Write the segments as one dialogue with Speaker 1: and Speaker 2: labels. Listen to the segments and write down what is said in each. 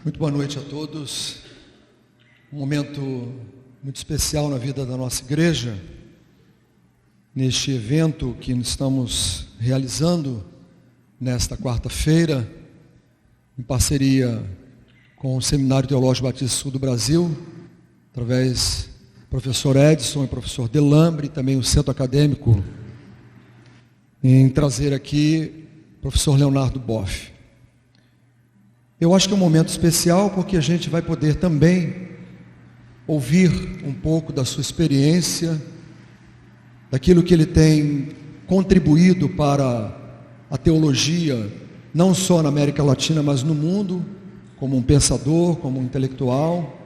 Speaker 1: Muito boa noite a todos. Um momento muito especial na vida da nossa igreja, neste evento que estamos realizando nesta quarta-feira, em parceria com o Seminário Teológico Batista Sul do Brasil, através do professor Edson e professor Delambre, e também o Centro Acadêmico, em trazer aqui o professor Leonardo Boff. Eu acho que é um momento especial porque a gente vai poder também ouvir um pouco da sua experiência, daquilo que ele tem contribuído para a teologia, não só na América Latina, mas no mundo, como um pensador, como um intelectual,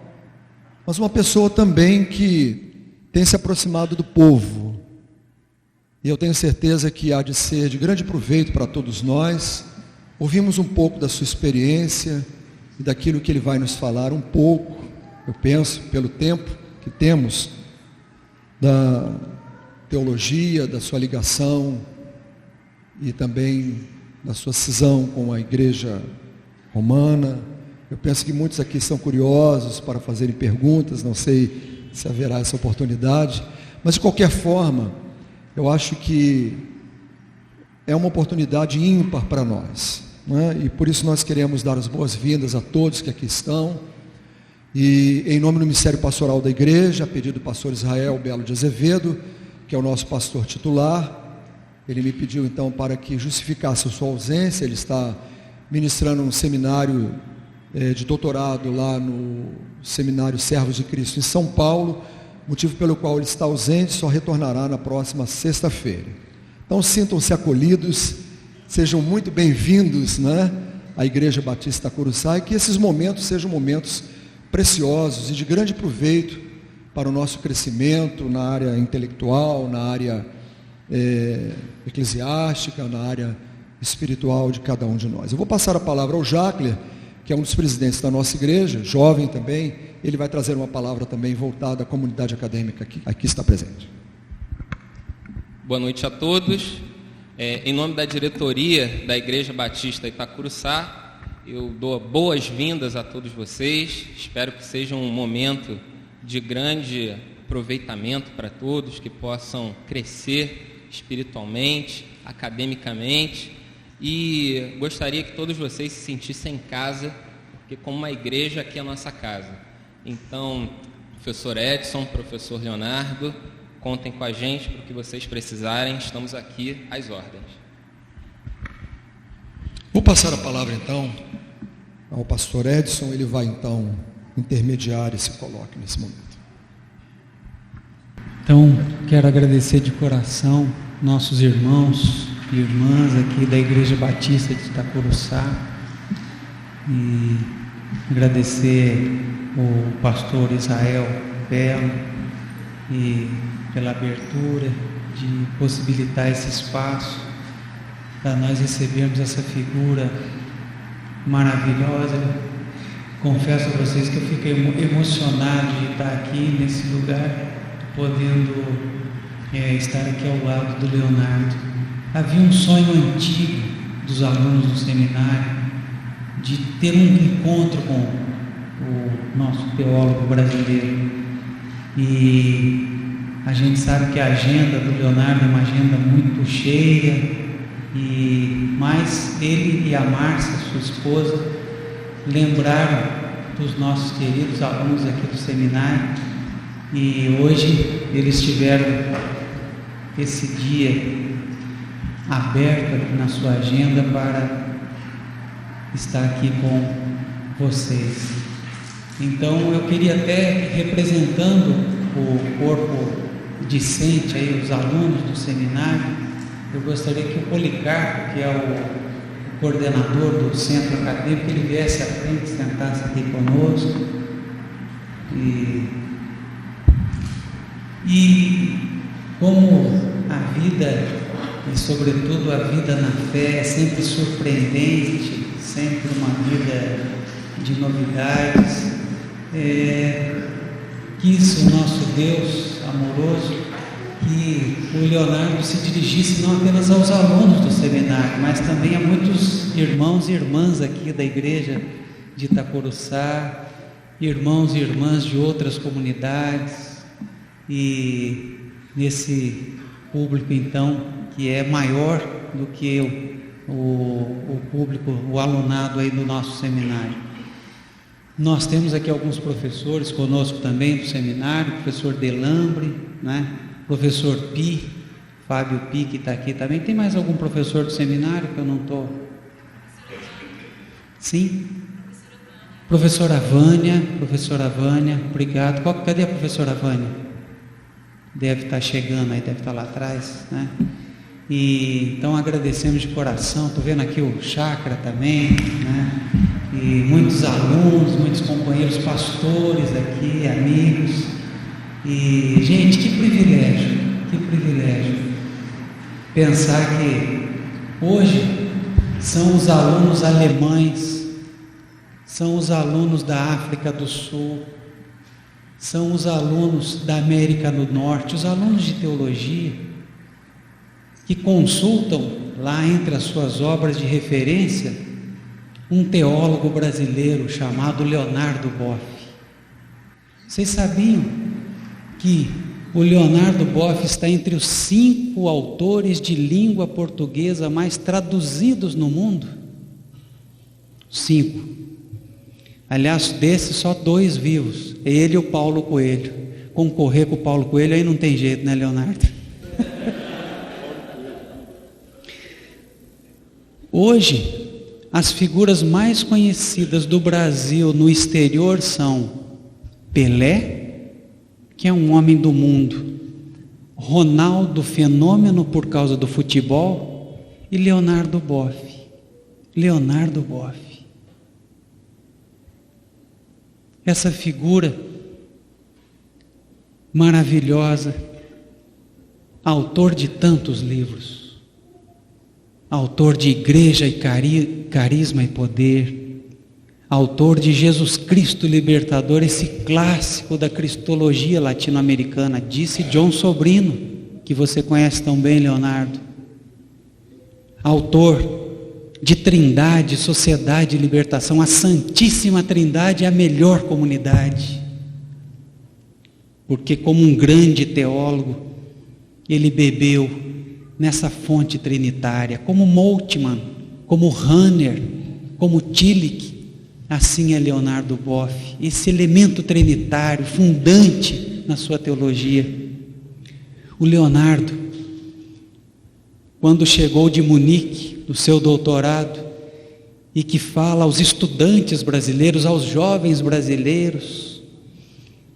Speaker 1: mas uma pessoa também que tem se aproximado do povo. E eu tenho certeza que há de ser de grande proveito para todos nós. Ouvimos um pouco da sua experiência e daquilo que ele vai nos falar um pouco, eu penso, pelo tempo que temos, da teologia, da sua ligação e também da sua cisão com a igreja romana. Eu penso que muitos aqui são curiosos para fazerem perguntas, não sei se haverá essa oportunidade, mas de qualquer forma, eu acho que é uma oportunidade ímpar para nós. E por isso nós queremos dar as boas-vindas a todos que aqui estão, e em nome do Ministério Pastoral da Igreja, a pedido do pastor Israel Belo de Azevedo, que é o nosso pastor titular, ele me pediu então para que justificasse a sua ausência. Ele está ministrando um seminário de doutorado lá no Seminário Servos de Cristo em São Paulo, motivo pelo qual ele está ausente, só retornará na próxima sexta-feira. Então sintam-se acolhidos, sejam muito bem-vindos, à Igreja Batista Itacuruçá, e que esses momentos sejam momentos preciosos e de grande proveito para o nosso crescimento na área intelectual, na área eclesiástica, na área espiritual de cada um de nós. Eu vou passar a palavra ao Jacler, que é um dos presidentes da nossa igreja, jovem também. Ele vai trazer uma palavra também voltada à comunidade acadêmica que aqui está presente.
Speaker 2: Boa noite a todos. Em nome da diretoria da Igreja Batista Itacuruçá, eu dou boas-vindas a todos vocês. Espero que seja um momento de grande aproveitamento para todos, que possam crescer espiritualmente, academicamente, e gostaria que todos vocês se sentissem em casa, porque como uma igreja aqui é a nossa casa. Então, professor Edson, professor Leonardo, contem com a gente para o que vocês precisarem, estamos aqui às ordens.
Speaker 1: Vou passar a palavra então ao pastor Edson, ele vai então intermediar esse colóquio nesse momento.
Speaker 3: Então, quero agradecer de coração nossos irmãos e irmãs aqui da Igreja Batista de Itacuruçá, e agradecer o pastor Israel Belo e pela abertura de possibilitar esse espaço para nós recebermos essa figura maravilhosa. Confesso a vocês que eu fiquei emocionado de estar aqui nesse lugar, podendo estar aqui ao lado do Leonardo. Havia um sonho antigo dos alunos do seminário de ter um encontro com o nosso teólogo brasileiro, e a gente sabe que a agenda do Leonardo é uma agenda muito cheia, mas ele e a Márcia, sua esposa, lembraram dos nossos queridos alunos aqui do seminário, e hoje eles tiveram esse dia aberto na sua agenda para estar aqui com vocês. Então eu queria até, representando o corpo discente, aí, os alunos do seminário, eu gostaria que o Policarpo, que é o coordenador do centro acadêmico, ele viesse à frente, sentasse aqui conosco. E como a vida, e sobretudo a vida na fé, é sempre surpreendente, sempre uma vida de novidades, quis o nosso Deus amoroso que o Leonardo se dirigisse não apenas aos alunos do seminário, mas também a muitos irmãos e irmãs aqui da Igreja de Itacuruçá, irmãos e irmãs de outras comunidades, e nesse público então que é maior do que o público, o alunado aí do nosso seminário. Nós temos aqui alguns professores conosco também do seminário, professor Delambre, né? Professor Pi, Fábio Pi, que está aqui também. Tem mais algum professor do seminário que eu não estou? Sim? Professora Vânia, obrigado. Cadê a professora Vânia? Deve estar chegando aí, deve estar lá atrás, né? E então agradecemos de coração. Estou vendo aqui o Chakra também, né? E muitos alunos, muitos companheiros pastores aqui, amigos. E, gente, que privilégio pensar que hoje são os alunos alemães, são os alunos da África do Sul, são os alunos da América do Norte, os alunos de teologia, que consultam lá entre as suas obras de referência um teólogo brasileiro chamado Leonardo Boff. Vocês sabiam que o Leonardo Boff está entre os 5 autores de língua portuguesa mais traduzidos no mundo? 5. Aliás, desses só 2 vivos, ele e o Paulo Coelho. Concorrer com o Paulo Coelho aí não tem jeito, né, Leonardo? Hoje, as figuras mais conhecidas do Brasil no exterior são Pelé, que é um homem do mundo, Ronaldo, fenômeno por causa do futebol, e Leonardo Boff. Essa figura maravilhosa, autor de tantos livros, autor de Igreja e Carisma e Poder, autor de Jesus Cristo Libertador, esse clássico da cristologia latino-americana, disse John Sobrino, que você conhece tão bem, Leonardo. Autor de Trindade, Sociedade e Libertação, a Santíssima Trindade é a melhor comunidade, porque como um grande teólogo, ele bebeu nessa fonte trinitária, como Moltmann, como Rahner, como Tillich. Assim é Leonardo Boff, esse elemento trinitário, fundante na sua teologia. O Leonardo, quando chegou de Munique, do seu doutorado, e que fala aos estudantes brasileiros, aos jovens brasileiros,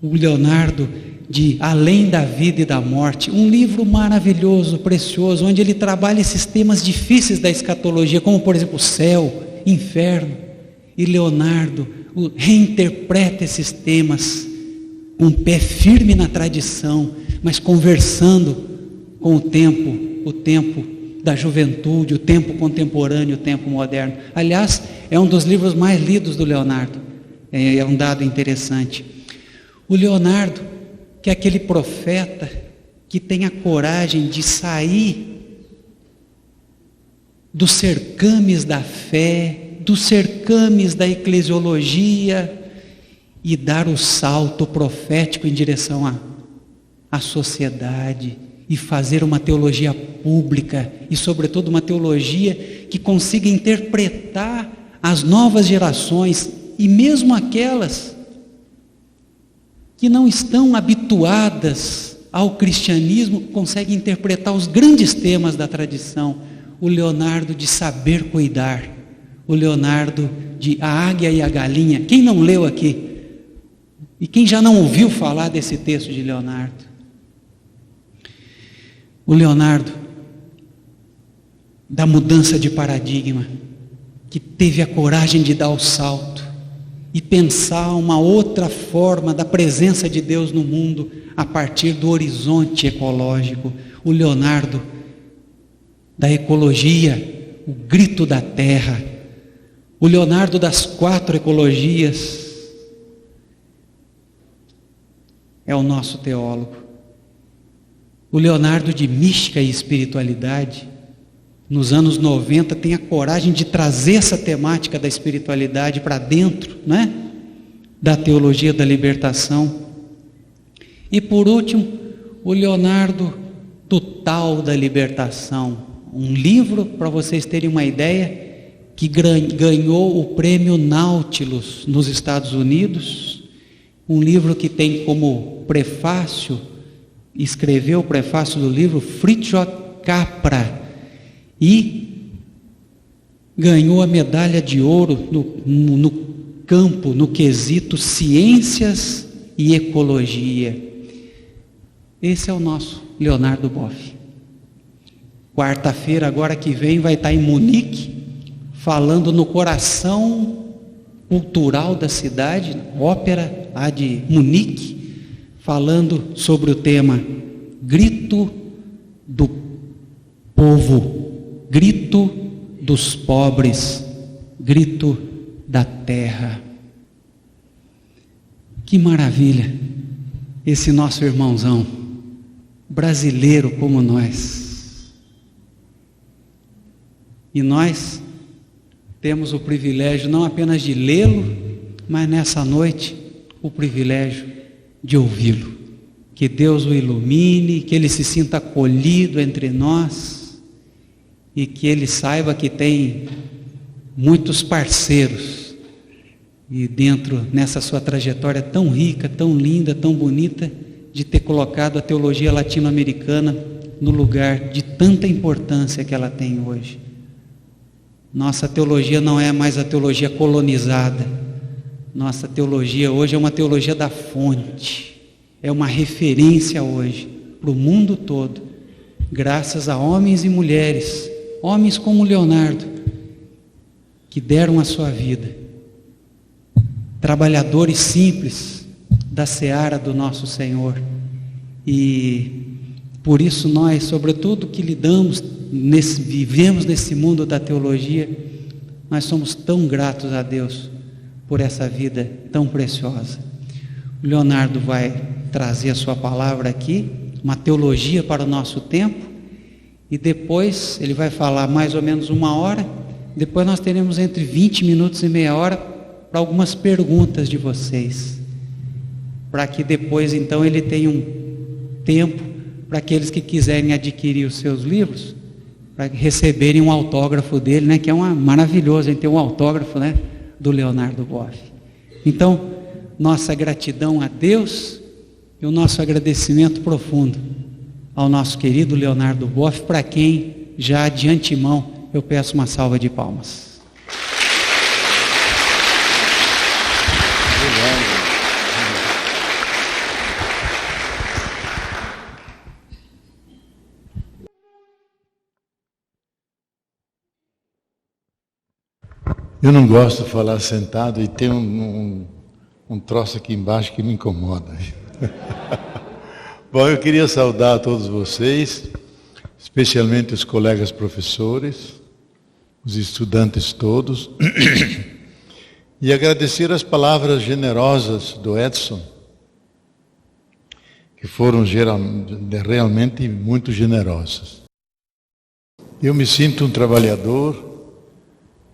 Speaker 3: o Leonardo, de Além da Vida e da Morte, um livro maravilhoso, precioso, onde ele trabalha esses temas difíceis da escatologia, como por exemplo o céu, inferno. E Leonardo reinterpreta esses temas com o pé firme na tradição, mas conversando com o tempo da juventude, o tempo contemporâneo, o tempo moderno. Aliás, é um dos livros mais lidos do Leonardo, é um dado interessante. O Leonardo, que é aquele profeta que tem a coragem de sair dos cercames da fé, dos cercames da eclesiologia e dar o salto profético em direção à sociedade e fazer uma teologia pública e, sobretudo, uma teologia que consiga interpretar as novas gerações e mesmo aquelas que não estão habituadas ao cristianismo, conseguem interpretar os grandes temas da tradição. O Leonardo de Saber Cuidar, o Leonardo de A Águia e a Galinha. Quem não leu aqui? E quem já não ouviu falar desse texto de Leonardo? O Leonardo da mudança de paradigma, que teve a coragem de dar o salto e pensar uma outra forma da presença de Deus no mundo a partir do horizonte ecológico. O Leonardo da ecologia, o grito da terra. O Leonardo das 4 ecologias é o nosso teólogo. O Leonardo de mística e espiritualidade, nos anos 90, tem a coragem de trazer essa temática da espiritualidade para dentro, né? Da teologia da libertação. E por último, o Leonardo Total da Libertação, um livro, para vocês terem uma ideia, que ganhou o prêmio Nautilus nos Estados Unidos, um livro que tem como prefácio, escreveu o prefácio do livro Fritjof Capra, e ganhou a medalha de ouro no campo, no quesito ciências e ecologia. Esse é o nosso Leonardo Boff. Quarta-feira, agora que vem, vai estar em Munique, falando no coração cultural da cidade, ópera lá de Munique, falando sobre o tema Grito do Povo, Grito dos Pobres, Grito da Terra. Que maravilha, esse nosso irmãozão, brasileiro como nós. E nós temos o privilégio não apenas de lê-lo, mas nessa noite o privilégio de ouvi-lo. Que Deus o ilumine, que ele se sinta acolhido entre nós e que ele saiba que tem muitos parceiros e dentro nessa sua trajetória tão rica, tão linda, tão bonita, de ter colocado a teologia latino-americana no lugar de tanta importância que ela tem hoje. Nossa teologia não é mais a teologia colonizada. Nossa teologia hoje é uma teologia da fonte. É uma referência hoje para o mundo todo, graças a homens e mulheres, homens como Leonardo, que deram a sua vida, trabalhadores simples da seara do nosso Senhor. E por isso nós, sobretudo que vivemos nesse mundo da teologia, nós somos tão gratos a Deus por essa vida tão preciosa. O Leonardo vai trazer a sua palavra aqui, uma teologia para o nosso tempo, e depois ele vai falar mais ou menos 1 hora, depois nós teremos entre 20 minutos e meia hora para algumas perguntas de vocês, para que depois então ele tenha um tempo para aqueles que quiserem adquirir os seus livros, para receberem um autógrafo dele, né, que é maravilhoso em ter um autógrafo, né, do Leonardo Boff. Então, nossa gratidão a Deus e o nosso agradecimento profundo ao nosso querido Leonardo Boff, para quem já de antemão eu peço uma salva de palmas.
Speaker 4: Eu não gosto de falar sentado e tem um troço aqui embaixo que me incomoda. Bom, eu queria saudar a todos vocês, especialmente os colegas professores, os estudantes todos, e agradecer as palavras generosas do Edson, que foram realmente muito generosas. Eu me sinto um trabalhador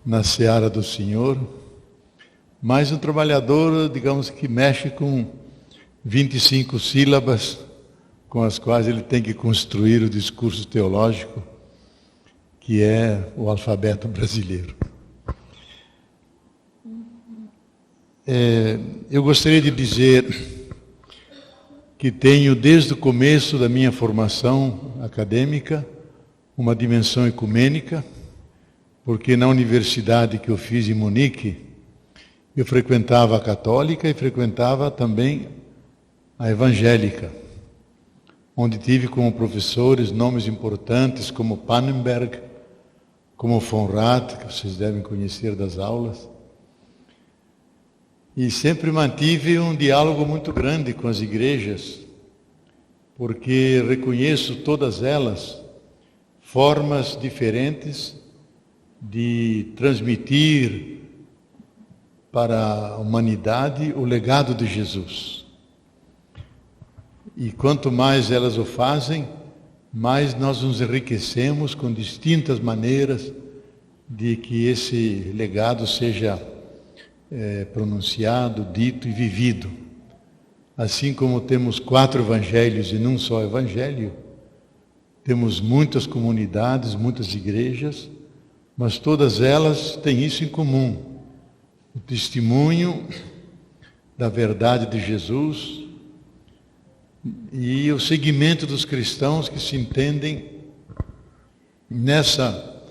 Speaker 4: na seara do Senhor, mas um trabalhador, digamos, que mexe com 25 sílabas com as quais ele tem que construir o discurso teológico, que é o alfabeto brasileiro. Eu gostaria de dizer que tenho, desde o começo da minha formação acadêmica, uma dimensão ecumênica, porque na universidade que eu fiz em Munique, eu frequentava a católica e frequentava também a evangélica, onde tive como professores nomes importantes como Pannenberg, como von Rath, que vocês devem conhecer das aulas. E sempre mantive um diálogo muito grande com as igrejas, porque reconheço todas elas formas diferentes de transmitir para a humanidade o legado de Jesus. E quanto mais elas o fazem, mais nós nos enriquecemos com distintas maneiras de que esse legado seja pronunciado, dito e vivido. Assim como temos 4 evangelhos e num só evangelho, temos muitas comunidades, muitas igrejas, mas todas elas têm isso em comum: o testemunho da verdade de Jesus e o seguimento dos cristãos que se entendem nessa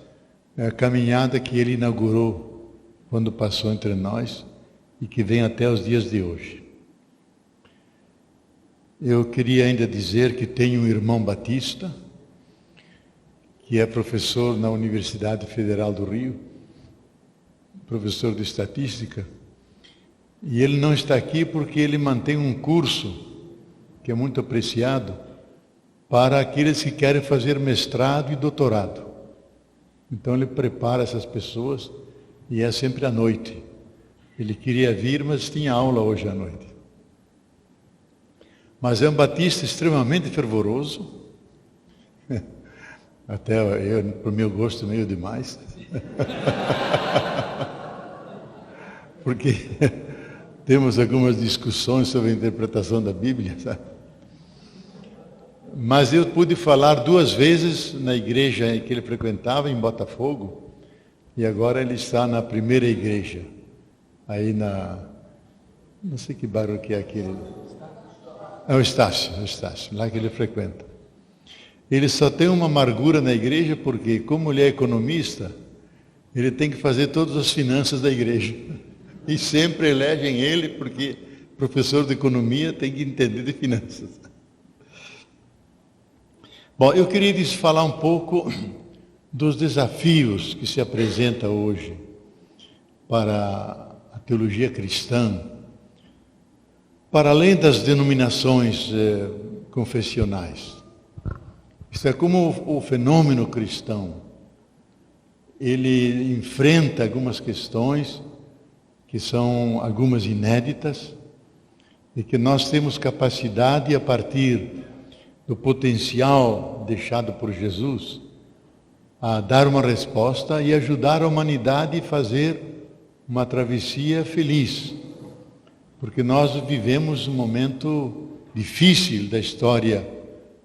Speaker 4: caminhada que ele inaugurou quando passou entre nós e que vem até os dias de hoje. Eu queria ainda dizer que tenho um irmão batista, que é professor na Universidade Federal do Rio, professor de estatística, e ele não está aqui porque ele mantém um curso que é muito apreciado para aqueles que querem fazer mestrado e doutorado. Então ele prepara essas pessoas e é sempre à noite. Ele queria vir, mas tinha aula hoje à noite. Mas é um batista extremamente fervoroso, até eu, para o meu gosto, meio demais, porque temos algumas discussões sobre a interpretação da Bíblia, sabe? Mas eu pude falar 2 vezes na igreja que ele frequentava, em Botafogo, e agora ele está na primeira igreja, aí não sei que bairro que é aquele. É o Estácio, lá que ele frequenta. Ele só tem uma amargura na igreja porque, como ele é economista, ele tem que fazer todas as finanças da igreja. E sempre elegem ele porque professor de economia tem que entender de finanças. Bom, eu queria lhes falar um pouco dos desafios que se apresentam hoje para a teologia cristã, para além das denominações confessionais. Isso é como o fenômeno cristão. Ele enfrenta algumas questões que são algumas inéditas e que nós temos capacidade, a partir do potencial deixado por Jesus, a dar uma resposta e ajudar a humanidade a fazer uma travessia feliz. Porque nós vivemos um momento difícil da história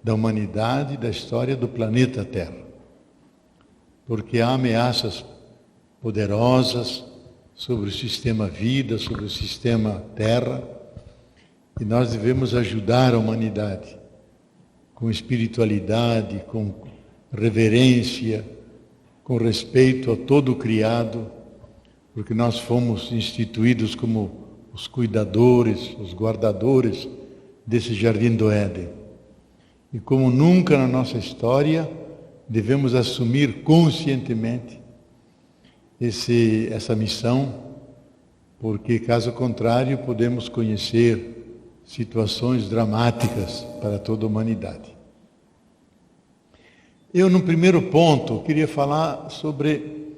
Speaker 4: da humanidade, da história do planeta Terra. Porque há ameaças poderosas sobre o sistema vida, sobre o sistema Terra, e nós devemos ajudar a humanidade com espiritualidade, com reverência, com respeito a todo o criado, porque nós fomos instituídos como os cuidadores, os guardadores desse jardim do Éden. E como nunca na nossa história, devemos assumir conscientemente essa missão, porque caso contrário podemos conhecer situações dramáticas para toda a humanidade. Eu, no primeiro ponto, queria falar sobre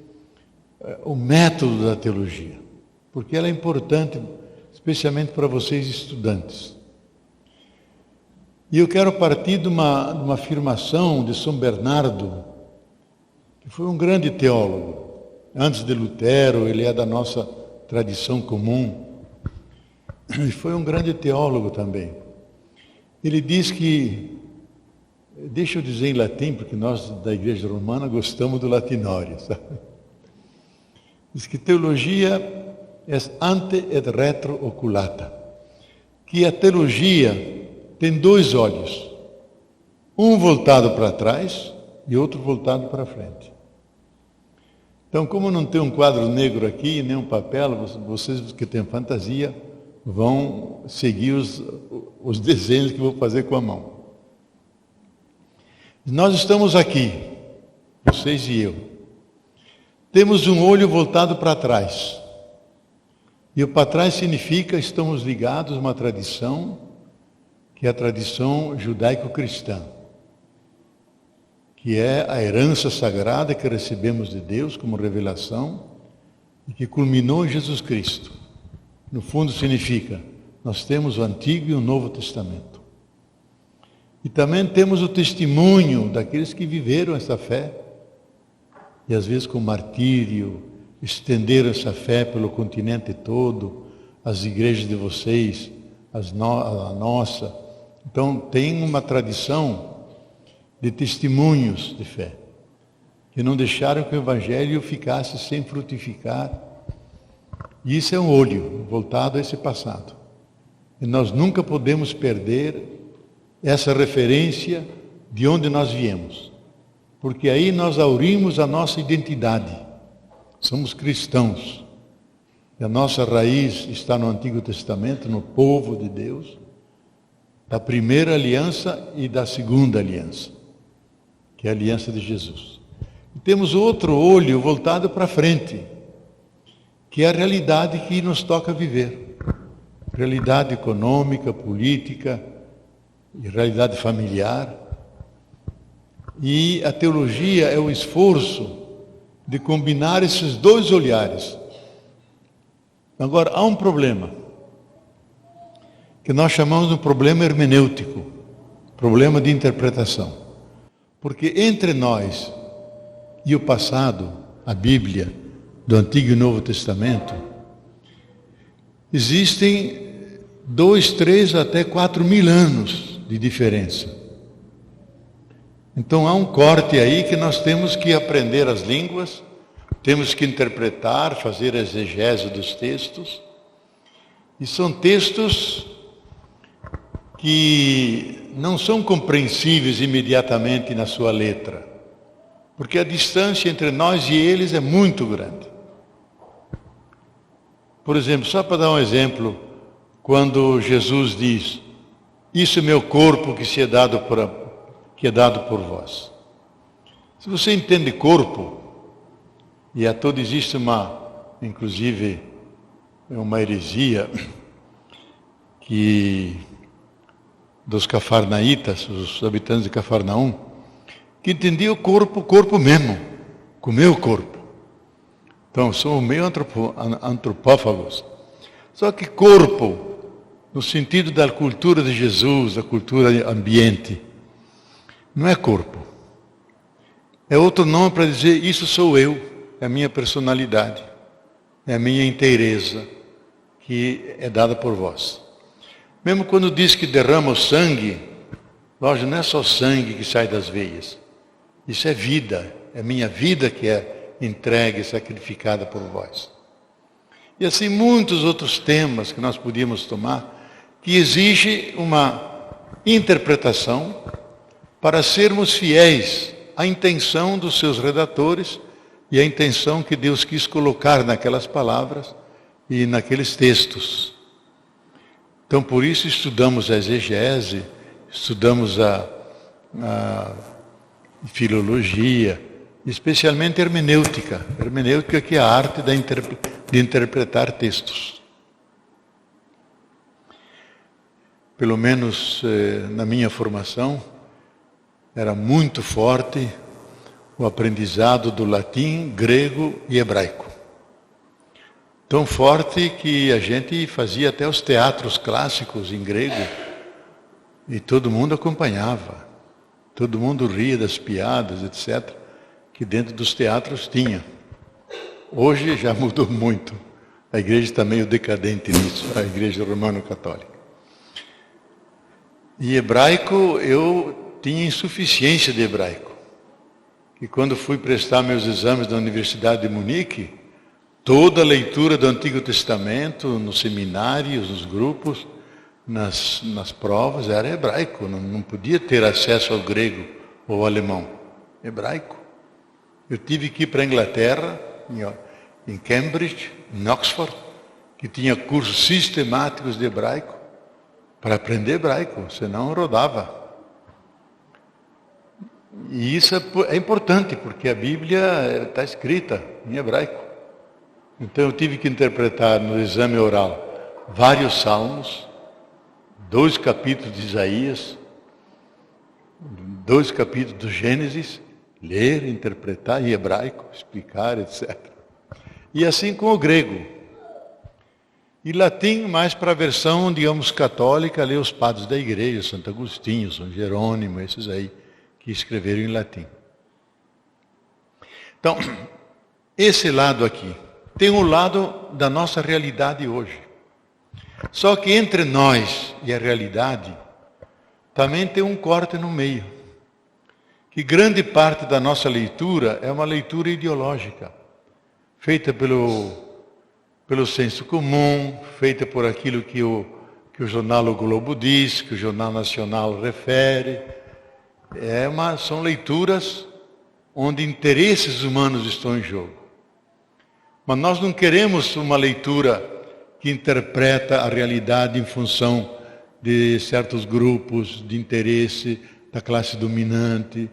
Speaker 4: o método da teologia, porque ela é importante, especialmente para vocês estudantes. E eu quero partir de uma afirmação de São Bernardo, que foi um grande teólogo. Antes de Lutero, ele é da nossa tradição comum. E foi um grande teólogo também. Ele diz que, deixa eu dizer em latim, porque nós da Igreja Romana gostamos do latinório, sabe? Diz que teologia é ante et retro oculata, que a teologia tem 2 olhos, um voltado para trás e outro voltado para frente. Então, como não tem um quadro negro aqui, nem um papel, vocês que têm fantasia vão seguir os desenhos que eu vou fazer com a mão. Nós estamos aqui, vocês e eu. Temos um olho voltado para trás. E o para trás significa estamos ligados a uma tradição, que é a tradição judaico-cristã, que é a herança sagrada que recebemos de Deus como revelação e que culminou em Jesus Cristo. No fundo significa, nós temos o Antigo e o Novo Testamento. E também temos o testemunho daqueles que viveram essa fé, e às vezes com martírio, estenderam essa fé pelo continente todo, as igrejas de vocês, a nossa. Então tem uma tradição de testemunhos de fé, que não deixaram que o Evangelho ficasse sem frutificar. E isso é um olho voltado a esse passado. E nós nunca podemos perder essa referência de onde nós viemos. Porque aí nós aurimos a nossa identidade. Somos cristãos. E a nossa raiz está no Antigo Testamento, no povo de Deus, da primeira aliança e da segunda aliança, que é a aliança de Jesus. E temos outro olho voltado para frente, que é a realidade que nos toca viver. Realidade econômica, política e realidade familiar. E a teologia é o esforço de combinar esses dois olhares. Agora, há um problema, que nós chamamos de problema hermenêutico, problema de interpretação. Porque entre nós e o passado, a Bíblia, do Antigo e Novo Testamento, existem 2, 3 até 4 mil anos de diferença. Então há um corte aí que nós temos que aprender as línguas, temos que interpretar, fazer a exegese dos textos. E são textos que não são compreensíveis imediatamente na sua letra, porque a distância entre nós e eles é muito grande. Por exemplo, só para dar um exemplo, quando Jesus diz: isso é meu corpo que é dado por vós. Se você entende corpo, e a todo existe inclusive, uma heresia dos cafarnaítas, os habitantes de Cafarnaum, que entendiam o corpo mesmo, comer o corpo. Então, somos meio antropófagos. Só que corpo, no sentido da cultura de Jesus, da cultura ambiente, não é corpo. É outro nome para dizer: isso sou eu, é a minha personalidade, é a minha inteireza, que é dada por vós. Mesmo quando diz que derrama o sangue, lógico, não é só sangue que sai das veias. Isso é vida, é minha vida que é entregue, sacrificada por vós. E assim muitos outros temas que nós podíamos tomar, que exige uma interpretação para sermos fiéis à intenção dos seus redatores e à intenção que Deus quis colocar naquelas palavras e naqueles textos. Então, por isso estudamos a exegese, estudamos a filologia, especialmente hermenêutica. Hermenêutica, que é a arte de interpretar textos. Pelo menos na minha formação, era muito forte o aprendizado do latim, grego e hebraico. Tão forte que a gente fazia até os teatros clássicos em grego e todo mundo acompanhava. Todo mundo ria das piadas, etc., que dentro dos teatros tinha. Hoje já mudou muito. A igreja está meio decadente nisso, a igreja romano-católica. E hebraico, eu tinha insuficiência de hebraico. E quando fui prestar meus exames na Universidade de Munique, toda a leitura do Antigo Testamento, nos seminários, nos grupos, nas provas, era hebraico. Não podia ter acesso ao grego ou ao alemão. Hebraico. Eu tive que ir para a Inglaterra, em Cambridge, em Oxford, que tinha cursos sistemáticos de hebraico, para aprender hebraico, senão eu rodava. E isso é importante, porque a Bíblia está escrita em hebraico. Então eu tive que interpretar no exame oral vários salmos, 2 capítulos de Isaías, 2 capítulos do Gênesis, ler, interpretar em hebraico, explicar, etc. E assim com o grego. E latim mais para a versão, digamos, católica, ler os padres da igreja, Santo Agostinho, São Jerônimo, esses aí que escreveram em latim. Então, esse lado aqui tem um lado da nossa realidade hoje. Só que entre nós e a realidade também tem um corte no meio. Que grande parte da nossa leitura é uma leitura ideológica, feita pelo senso comum, feita por aquilo que o jornal O Globo diz, que o Jornal Nacional refere. São leituras onde interesses humanos estão em jogo. Mas nós não queremos uma leitura que interpreta a realidade em função de certos grupos de interesse da classe dominante,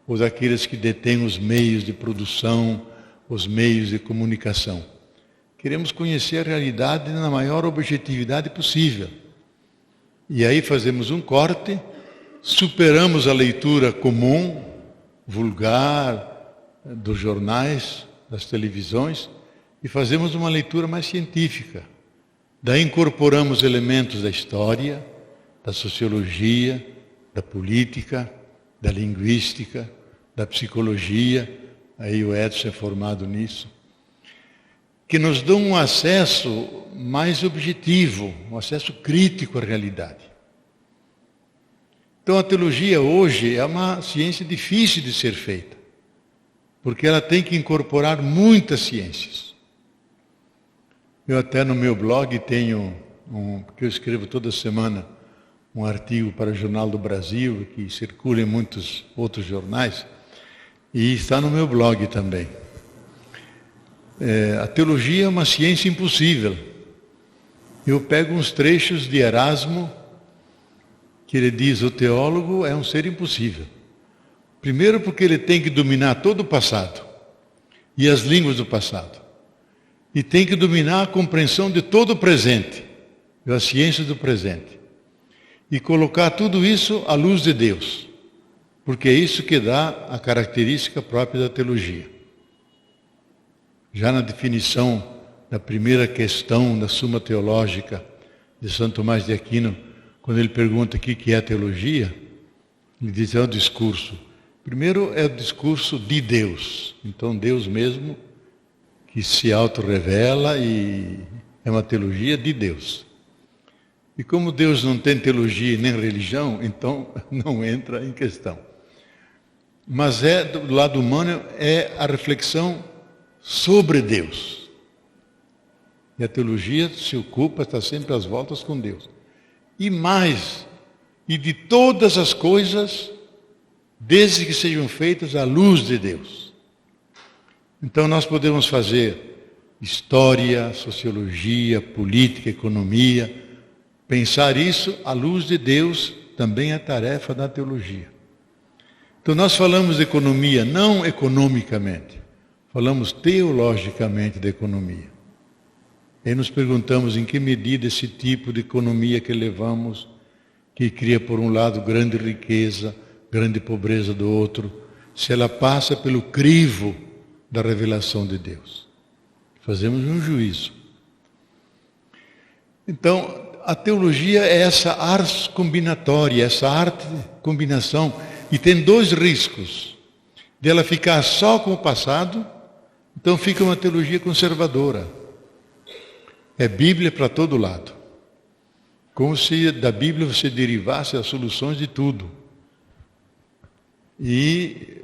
Speaker 4: ou daqueles que detêm os meios de produção, os meios de comunicação. Queremos conhecer a realidade na maior objetividade possível. E aí fazemos um corte, superamos a leitura comum, vulgar, dos jornais, das televisões, e fazemos uma leitura mais científica. Daí incorporamos elementos da história, da sociologia, da política, da linguística, da psicologia, aí o Edson é formado nisso, que nos dão um acesso mais objetivo, um acesso crítico à realidade. Então a teologia hoje é uma ciência difícil de ser feita, porque ela tem que incorporar muitas ciências. Eu até no meu blog tenho, porque eu escrevo toda semana um artigo para o Jornal do Brasil, que circula em muitos outros jornais, e está no meu blog também. A teologia é uma ciência impossível. Eu pego uns trechos de Erasmo, que ele diz: o teólogo é um ser impossível. Primeiro porque ele tem que dominar todo o passado e as línguas do passado. E tem que dominar a compreensão de todo o presente, a ciência do presente. E colocar tudo isso à luz de Deus, porque é isso que dá a característica própria da teologia. Já na definição da primeira questão da Suma Teológica de Santo Tomás de Aquino, quando ele pergunta o que é a teologia, ele diz: é o discurso. Primeiro é o discurso de Deus. Então Deus mesmo que se autorrevela, e é uma teologia de Deus. E como Deus não tem teologia nem religião, então não entra em questão. Mas do lado humano, é a reflexão sobre Deus. E a teologia se ocupa, está sempre às voltas com Deus. E mais, e de todas as coisas, desde que sejam feitas à luz de Deus. Então nós podemos fazer história, sociologia, política, economia. Pensar isso à luz de Deus também é tarefa da teologia. Então nós falamos de economia não economicamente, falamos teologicamente da economia. E nos perguntamos em que medida esse tipo de economia que levamos, que cria por um lado grande riqueza, grande pobreza do outro, se ela passa pelo crivo da revelação de Deus. Fazemos um juízo. Então, a teologia é essa arte combinatória, essa arte de combinação, e tem dois riscos: dela ficar só com o passado, então fica uma teologia conservadora. É Bíblia para todo lado. Como se da Bíblia você derivasse as soluções de tudo. E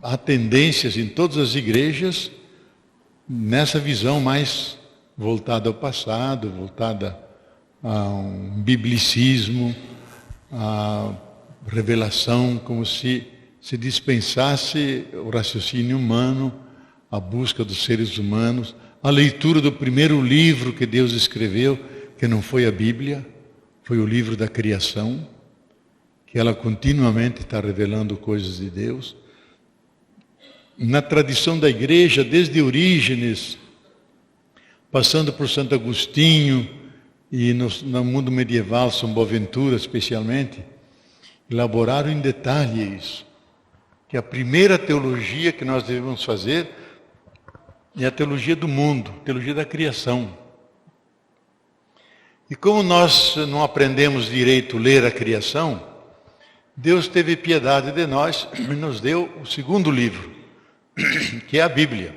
Speaker 4: há tendências em todas as igrejas nessa visão mais voltada ao passado, voltada a um biblicismo, a revelação, como se dispensasse o raciocínio humano, a busca dos seres humanos, a leitura do primeiro livro que Deus escreveu, que não foi a Bíblia, foi o livro da criação, que ela continuamente está revelando coisas de Deus. Na tradição da igreja, desde Orígenes, passando por Santo Agostinho e no mundo medieval, São Boaventura especialmente, elaboraram em detalhe isso. Que a primeira teologia que nós devemos fazer é a teologia do mundo, a teologia da criação. E como nós não aprendemos direito a ler a criação, Deus teve piedade de nós e nos deu o segundo livro, que é a Bíblia.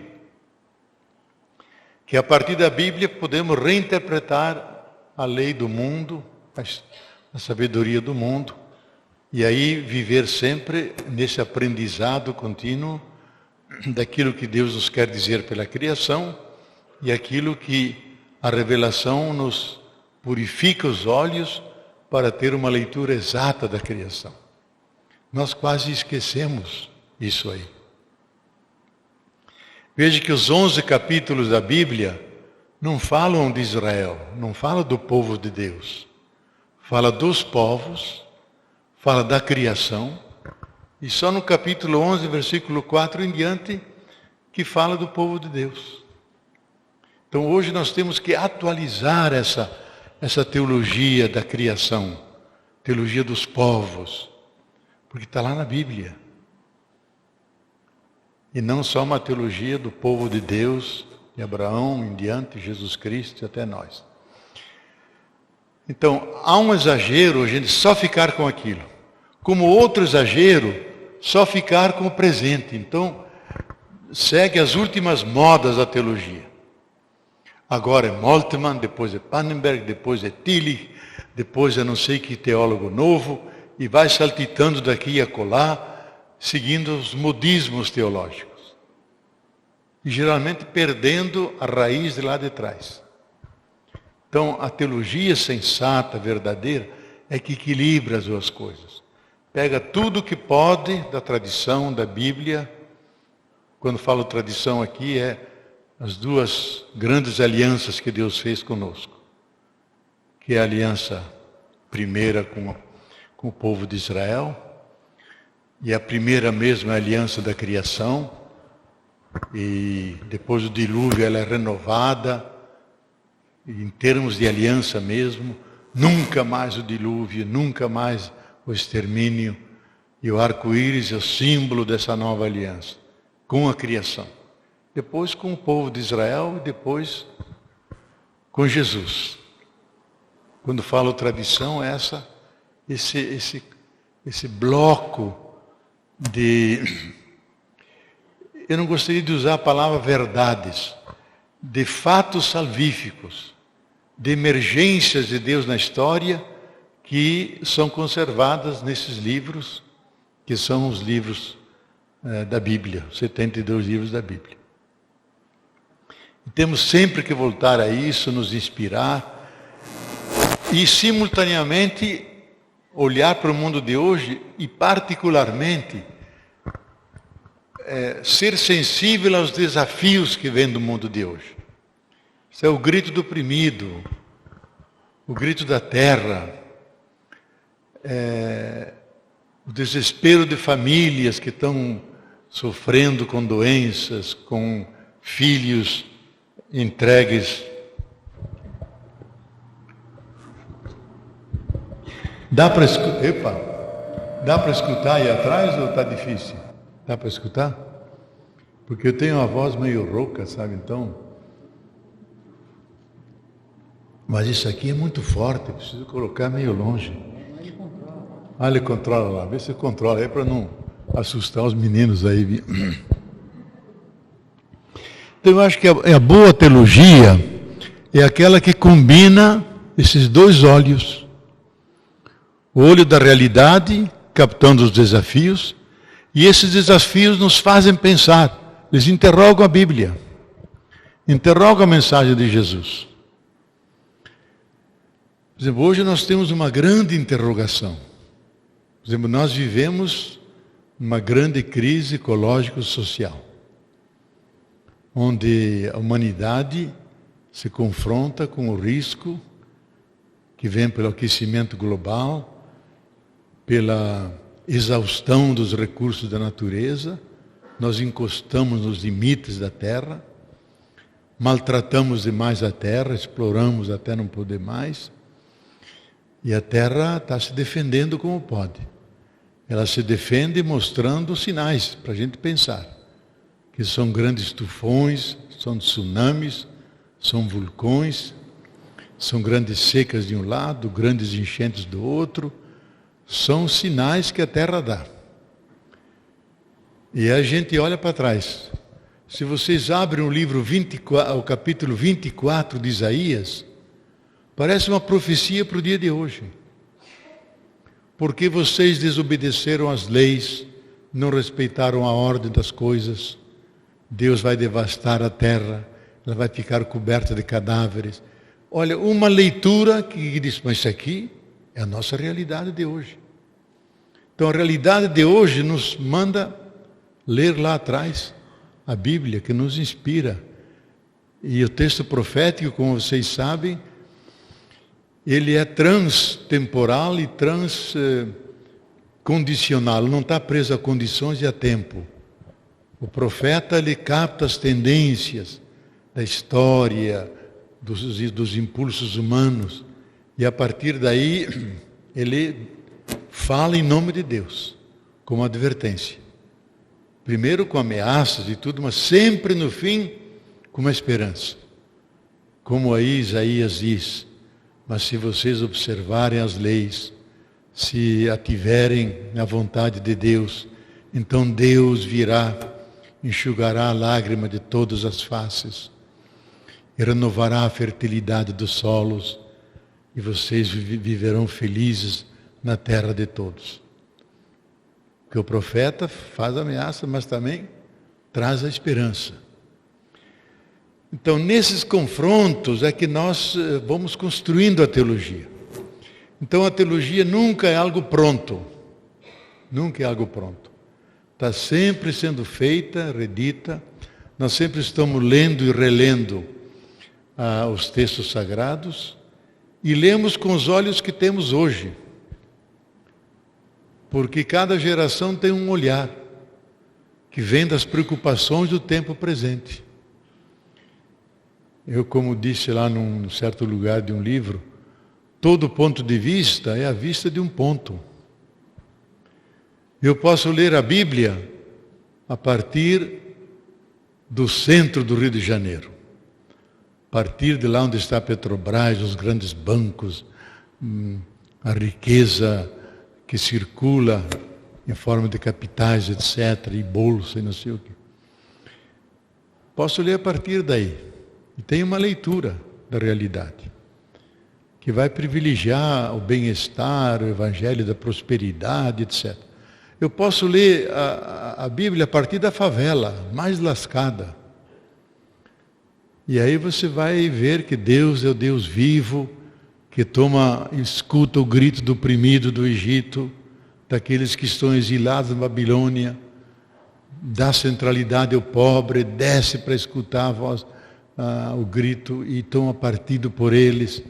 Speaker 4: Que a partir da Bíblia podemos reinterpretar a lei do mundo, a sabedoria do mundo, e aí viver sempre nesse aprendizado contínuo daquilo que Deus nos quer dizer pela criação e aquilo que a revelação nos purifica os olhos para ter uma leitura exata da criação. Nós quase esquecemos isso aí. Veja que os 11 capítulos da Bíblia não falam de Israel, não falam do povo de Deus. Fala dos povos, fala da criação, e só no capítulo 11, versículo 4 em diante, que fala do povo de Deus. Então hoje nós temos que atualizar essa teologia da criação, teologia dos povos, porque está lá na Bíblia. E não só uma teologia do povo de Deus, de Abraão em diante, Jesus Cristo e até nós. Então, há um exagero, a gente só ficar com aquilo. Como outro exagero, só ficar com o presente. Então, segue as últimas modas da teologia. Agora é Moltmann, depois é Pannenberg, depois é Tillich, depois é não sei que teólogo novo, e vai saltitando daqui e acolá, seguindo os modismos teológicos. E geralmente perdendo a raiz de lá de trás. Então, a teologia sensata, verdadeira, é que equilibra as duas coisas. Pega tudo que pode da tradição, da Bíblia. Quando falo tradição aqui, é as duas grandes alianças que Deus fez conosco. Que é a aliança primeira com o povo de Israel, e a primeira mesmo é a aliança da criação, e depois do dilúvio ela é renovada, em termos de aliança mesmo, nunca mais o dilúvio, nunca mais o extermínio, e o arco-íris é o símbolo dessa nova aliança, com a criação. Depois com o povo de Israel e depois com Jesus. Quando falo tradição, é esse bloco de... Eu não gostaria de usar a palavra verdades, de fatos salvíficos, de emergências de Deus na história, que são conservadas nesses livros, que são os livros da Bíblia, 72 livros da Bíblia. E temos sempre que voltar a isso, nos inspirar, e simultaneamente olhar para o mundo de hoje e particularmente ser sensível aos desafios que vêm do mundo de hoje. Isso é o grito do oprimido, o grito da terra, o desespero de famílias que estão sofrendo com doenças, com filhos entregues. Dá para escutar aí atrás ou está difícil? Dá para escutar? Porque eu tenho uma voz meio rouca, sabe? Então. Mas isso aqui é muito forte, preciso colocar meio longe. Ele controla lá, vê se controla aí para não assustar os meninos aí. Então eu acho que a boa teologia é aquela que combina esses dois olhos. O olho da realidade, captando os desafios, e esses desafios nos fazem pensar, eles interrogam a Bíblia, interrogam a mensagem de Jesus. Por exemplo, hoje nós temos uma grande interrogação. Por exemplo, nós vivemos uma grande crise ecológico-social, onde a humanidade se confronta com o risco que vem pelo aquecimento global, pela exaustão dos recursos da natureza, nós encostamos nos limites da terra, maltratamos demais a terra, exploramos até não poder mais, e a terra está se defendendo como pode. Ela se defende mostrando sinais para a gente pensar, que são grandes tufões, são tsunamis, são vulcões, São grandes secas de um lado, grandes enchentes do outro. São sinais que a terra dá. E a gente olha para trás. Se vocês abrem o capítulo 24 de Isaías, parece uma profecia para o dia de hoje. Porque vocês desobedeceram às leis, não respeitaram a ordem das coisas, Deus vai devastar a terra, ela vai ficar coberta de cadáveres. Olha, uma leitura que diz, mas isso aqui é a nossa realidade de hoje. Então a realidade de hoje nos manda ler lá atrás a Bíblia, que nos inspira. E o texto profético, como vocês sabem, ele é transtemporal e transcondicional, não está preso a condições e a tempo. O profeta, ele capta as tendências da história, dos impulsos humanos, e a partir daí ele fala em nome de Deus, como advertência. Primeiro com ameaças e tudo, mas sempre no fim com uma esperança. Como aí Isaías diz, mas se vocês observarem as leis, se ativerem na vontade de Deus, então Deus virá, enxugará a lágrima de todas as faces, e renovará a fertilidade dos solos, e vocês viverão felizes na terra de todos. Porque o profeta faz ameaça, mas também traz a esperança. Então, nesses confrontos é que nós vamos construindo a teologia. Então, a teologia nunca é algo pronto. Nunca é algo pronto. Está sempre sendo feita, redita. Nós sempre estamos lendo e relendo os textos sagrados e lemos com os olhos que temos hoje. Porque cada geração tem um olhar que vem das preocupações do tempo presente. Eu, como disse lá num certo lugar de um livro, todo ponto de vista é a vista de um ponto. Eu posso ler a Bíblia a partir do centro do Rio de Janeiro. A partir de lá onde está a Petrobras, os grandes bancos, a riqueza que circula em forma de capitais, etc., e bolsa, e não sei o quê. Posso ler a partir daí. E tem uma leitura da realidade, que vai privilegiar o bem-estar, o evangelho da prosperidade, etc. Eu posso ler a Bíblia a partir da favela, mais lascada. E aí você vai ver que Deus é o Deus vivo, que escuta o grito do oprimido do Egito, daqueles que estão exilados na Babilônia, dá centralidade ao pobre, desce para escutar a voz, o grito e toma partido por eles.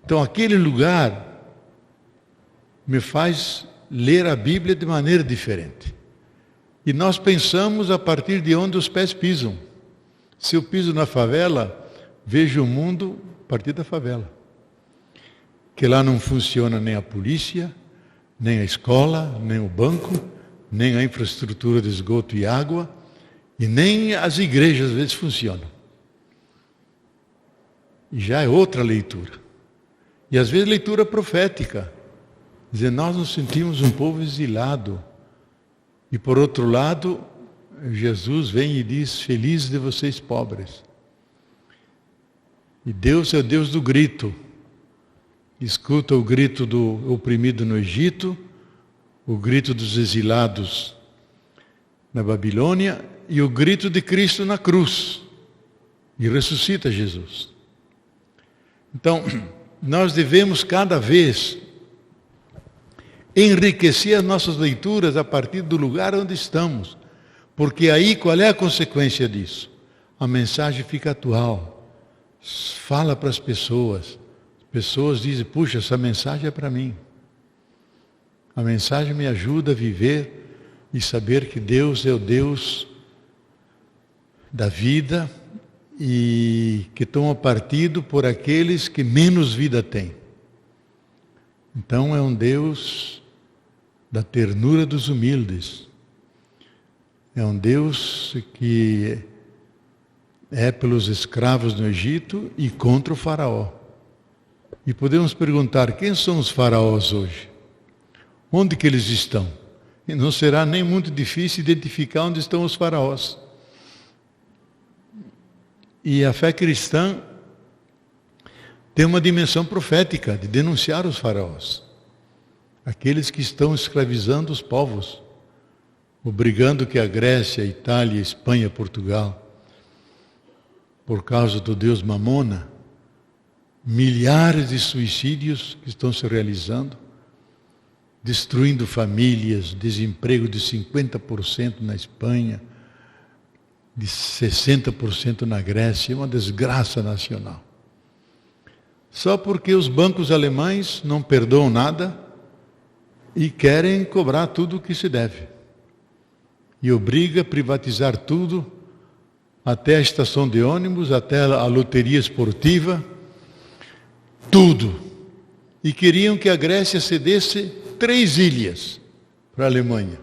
Speaker 4: Então aquele lugar me faz ler a Bíblia de maneira diferente. E nós pensamos a partir de onde os pés pisam. Se eu piso na favela, vejo o mundo a partir da favela. Que lá não funciona nem a polícia, nem a escola, nem o banco, nem a infraestrutura de esgoto e água, e nem as igrejas às vezes funcionam. E já é outra leitura. E às vezes leitura profética. Dizer, nós nos sentimos um povo exilado. E por outro lado, Jesus vem e diz, felizes de vocês pobres. E Deus é o Deus do grito. Escuta o grito do oprimido no Egito, o grito dos exilados na Babilônia e o grito de Cristo na cruz. E ressuscita Jesus. Então, nós devemos cada vez enriquecer as nossas leituras a partir do lugar onde estamos. Porque aí, qual é a consequência disso? A mensagem fica atual. Fala para as pessoas. As pessoas dizem, puxa, essa mensagem é para mim. A mensagem me ajuda a viver e saber que Deus é o Deus da vida e que toma partido por aqueles que menos vida têm. Então é um Deus da ternura dos humildes. É um Deus que é pelos escravos no Egito e contra o faraó. E podemos perguntar, quem são os faraós hoje? Onde que eles estão? E não será nem muito difícil identificar onde estão os faraós. E a fé cristã tem uma dimensão profética de denunciar os faraós. Aqueles que estão escravizando os povos, obrigando que a Grécia, a Itália, a Espanha, Portugal, por causa do Deus Mamona, milhares de suicídios que estão se realizando, destruindo famílias, desemprego de 50% na Espanha, de 60% na Grécia, uma desgraça nacional. Só porque os bancos alemães não perdoam nada e querem cobrar tudo o que se deve. E obriga a privatizar tudo, até a estação de ônibus, até a loteria esportiva, tudo. E queriam que a Grécia cedesse 3 ilhas para a Alemanha.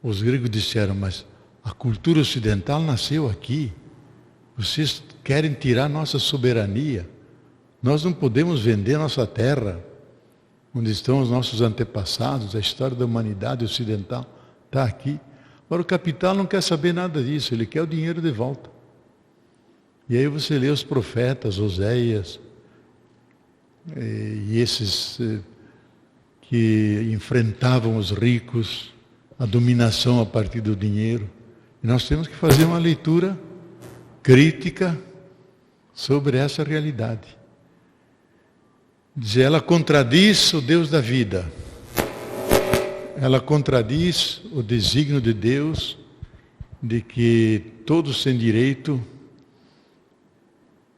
Speaker 4: Os gregos disseram, mas a cultura ocidental nasceu aqui. Vocês querem tirar nossa soberania. Nós não podemos vender nossa terra, onde estão os nossos antepassados, a história da humanidade ocidental está aqui. Agora o capital não quer saber nada disso, ele quer o dinheiro de volta. E aí você lê os profetas, Oséias, e esses que enfrentavam os ricos, a dominação a partir do dinheiro. E nós temos que fazer uma leitura crítica sobre essa realidade. Diz, ela contradiz o Deus da vida. Ela contradiz o desígnio de Deus de que todos têm direito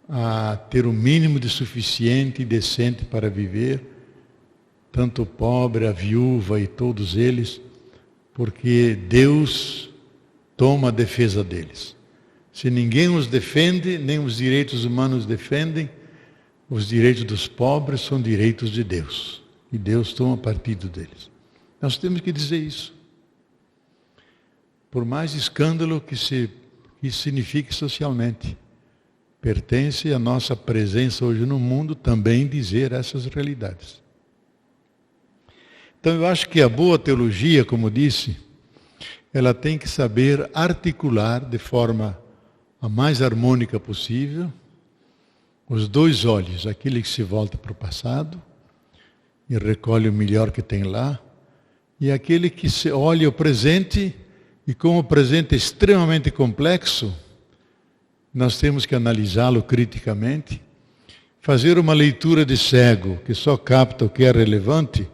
Speaker 4: a ter o mínimo de suficiente e decente para viver, tanto o pobre, a viúva e todos eles, porque Deus toma a defesa deles. Se ninguém os defende, nem os direitos humanos defendem, os direitos dos pobres são direitos de Deus. E Deus toma partido deles. Nós temos que dizer isso. Por mais escândalo que signifique socialmente, pertence à nossa presença hoje no mundo também dizer essas realidades. Então eu acho que a boa teologia, como disse, ela tem que saber articular de forma a mais harmônica possível os 2 olhos, aquele que se volta para o passado e recolhe o melhor que tem lá, e aquele que se olha o presente, e como o presente é extremamente complexo, nós temos que analisá-lo criticamente, fazer uma leitura de cego, que só capta o que é relevante,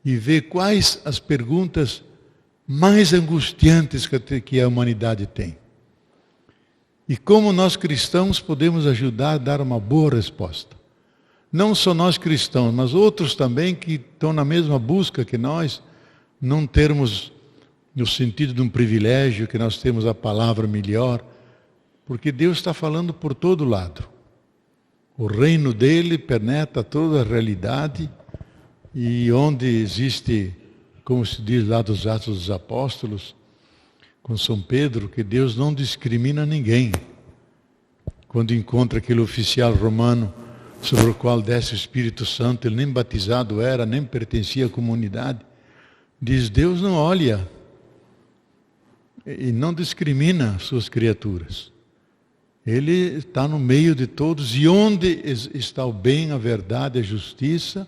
Speaker 4: e ver quais as perguntas mais angustiantes que a humanidade tem. E como nós cristãos podemos ajudar a dar uma boa resposta. Não só nós cristãos, mas outros também que estão na mesma busca que nós, não termos no sentido de um privilégio, que nós temos a palavra melhor, porque Deus está falando por todo lado. O reino dele penetra toda a realidade, e onde existe, como se diz lá dos Atos dos Apóstolos, com São Pedro, que Deus não discrimina ninguém. Quando encontra aquele oficial romano sobre o qual desce o Espírito Santo, ele nem batizado era, nem pertencia à comunidade, diz, Deus não olha e não discrimina suas criaturas. Ele está no meio de todos, e onde está o bem, a verdade, a justiça,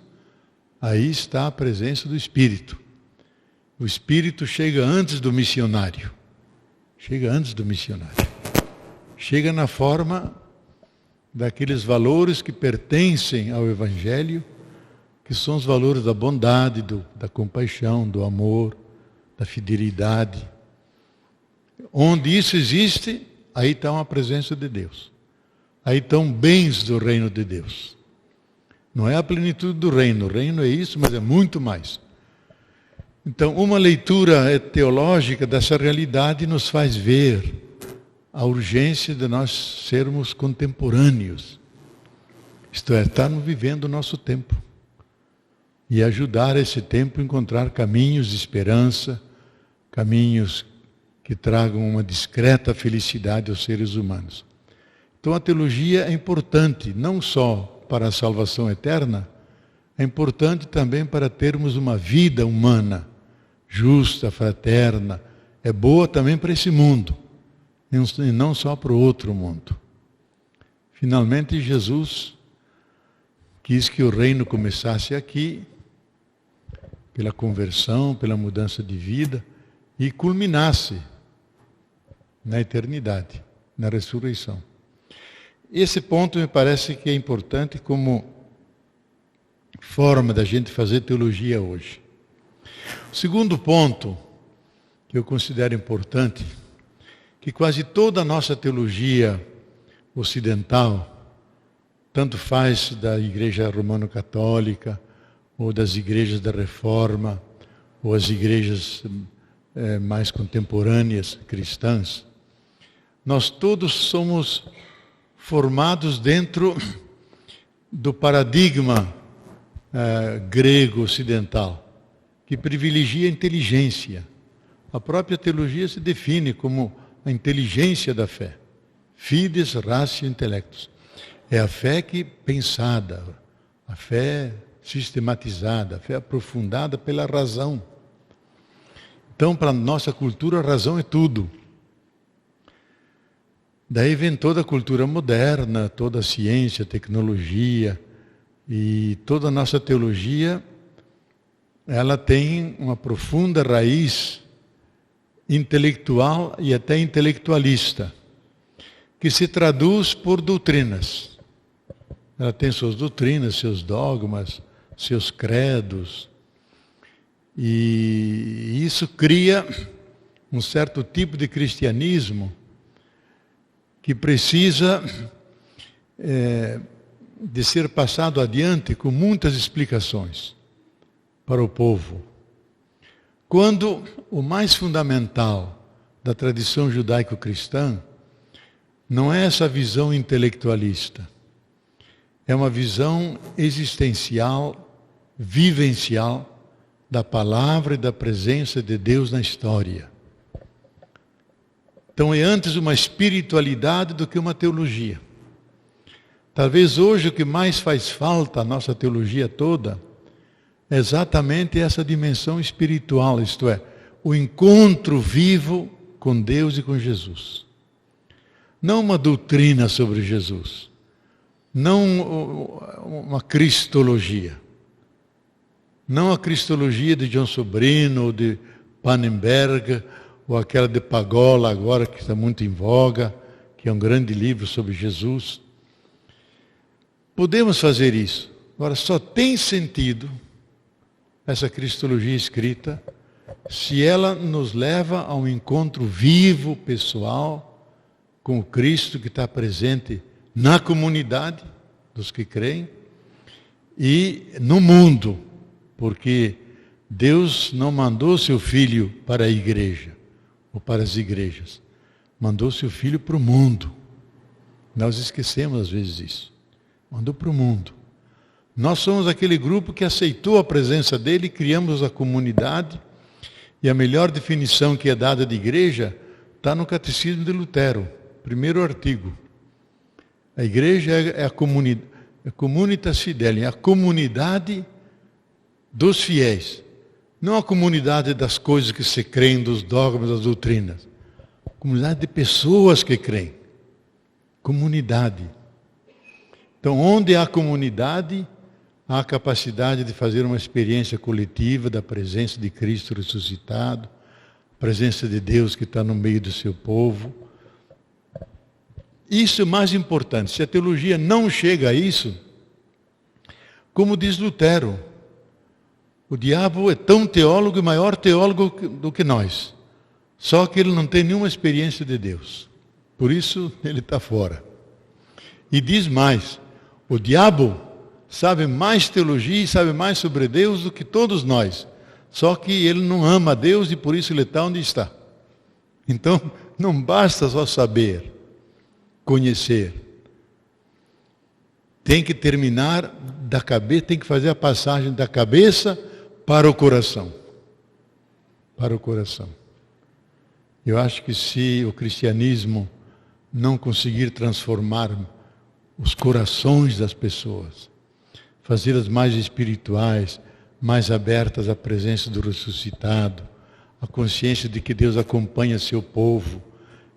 Speaker 4: aí está a presença do Espírito. O Espírito chega antes do missionário. Chega antes do missionário. Chega na forma daqueles valores que pertencem ao Evangelho, que são os valores da bondade, da compaixão, do amor, da fidelidade. Onde isso existe, aí está uma presença de Deus. Aí estão bens do reino de Deus. Não é a plenitude do reino. O reino é isso, mas é muito mais. Então, uma leitura teológica dessa realidade nos faz ver a urgência de nós sermos contemporâneos. Isto é, estarmos vivendo o nosso tempo. E ajudar esse tempo a encontrar caminhos de esperança, caminhos que tragam uma discreta felicidade aos seres humanos. Então a teologia é importante, não só para a salvação eterna, é importante também para termos uma vida humana, justa, fraterna. É boa também para esse mundo, e não só para o outro mundo. Finalmente, Jesus quis que o reino começasse aqui, pela conversão, pela mudança de vida, e culminasse na eternidade, na ressurreição. Esse ponto me parece que é importante como forma da gente fazer teologia hoje. O segundo ponto que eu considero importante, que quase toda a nossa teologia ocidental, tanto faz da Igreja Romano-Católica, ou das igrejas da Reforma, ou as igrejas mais contemporâneas, cristãs, nós todos somos formados dentro do paradigma grego ocidental, que privilegia a inteligência. A própria teologia se define como a inteligência da fé. Fides ratio intellectus. É a fé que pensada, a fé sistematizada, a fé aprofundada pela razão. Então, para a nossa cultura, a razão é tudo. Daí vem toda a cultura moderna, toda a ciência, a tecnologia, e toda a nossa teologia, ela tem uma profunda raiz intelectual e até intelectualista, que se traduz por doutrinas. Ela tem suas doutrinas, seus dogmas, seus credos, e isso cria um certo tipo de cristianismo que precisa de ser passado adiante com muitas explicações para o povo. Quando o mais fundamental da tradição judaico-cristã não é essa visão intelectualista, é uma visão existencial, vivencial da palavra e da presença de Deus na história. Então é antes uma espiritualidade do que uma teologia. Talvez hoje o que mais faz falta à nossa teologia toda é exatamente essa dimensão espiritual, isto é, o encontro vivo com Deus e com Jesus. Não uma doutrina sobre Jesus, não uma cristologia, não a cristologia de John Sobrino, ou de Pannenberg, ou aquela de Pagola agora que está muito em voga, que é um grande livro sobre Jesus. Podemos fazer isso. Agora, só tem sentido essa cristologia escrita se ela nos leva a um encontro vivo, pessoal, com o Cristo que está presente na comunidade dos que creem e no mundo, porque Deus não mandou seu Filho para a igreja ou para as igrejas, mandou seu Filho para o mundo. Nós esquecemos às vezes isso. Mandou para o mundo. Nós somos aquele grupo que aceitou a presença dele, criamos a comunidade, e a melhor definição que é dada de igreja está no Catecismo de Lutero, primeiro artigo. A igreja é a communitas fideli, a comunidade dos fiéis. Não a comunidade das coisas que se creem, dos dogmas, das doutrinas. A comunidade de pessoas que creem. Comunidade. Então, onde há comunidade, há a capacidade de fazer uma experiência coletiva da presença de Cristo ressuscitado, a presença de Deus que está no meio do seu povo. Isso é mais importante. Se a teologia não chega a isso, como diz Lutero, o diabo é tão teólogo e maior teólogo do que nós. Só que ele não tem nenhuma experiência de Deus. Por isso, ele está fora. E diz mais, o diabo sabe mais teologia e sabe mais sobre Deus do que todos nós. Só que ele não ama a Deus e por isso ele está onde está. Então, não basta só saber, conhecer. Tem que terminar da cabeça, tem que fazer a passagem da cabeça para o coração. Para o coração. Eu acho que se o cristianismo não conseguir transformar os corações das pessoas, fazê-las mais espirituais, mais abertas à presença do ressuscitado, a consciência de que Deus acompanha seu povo.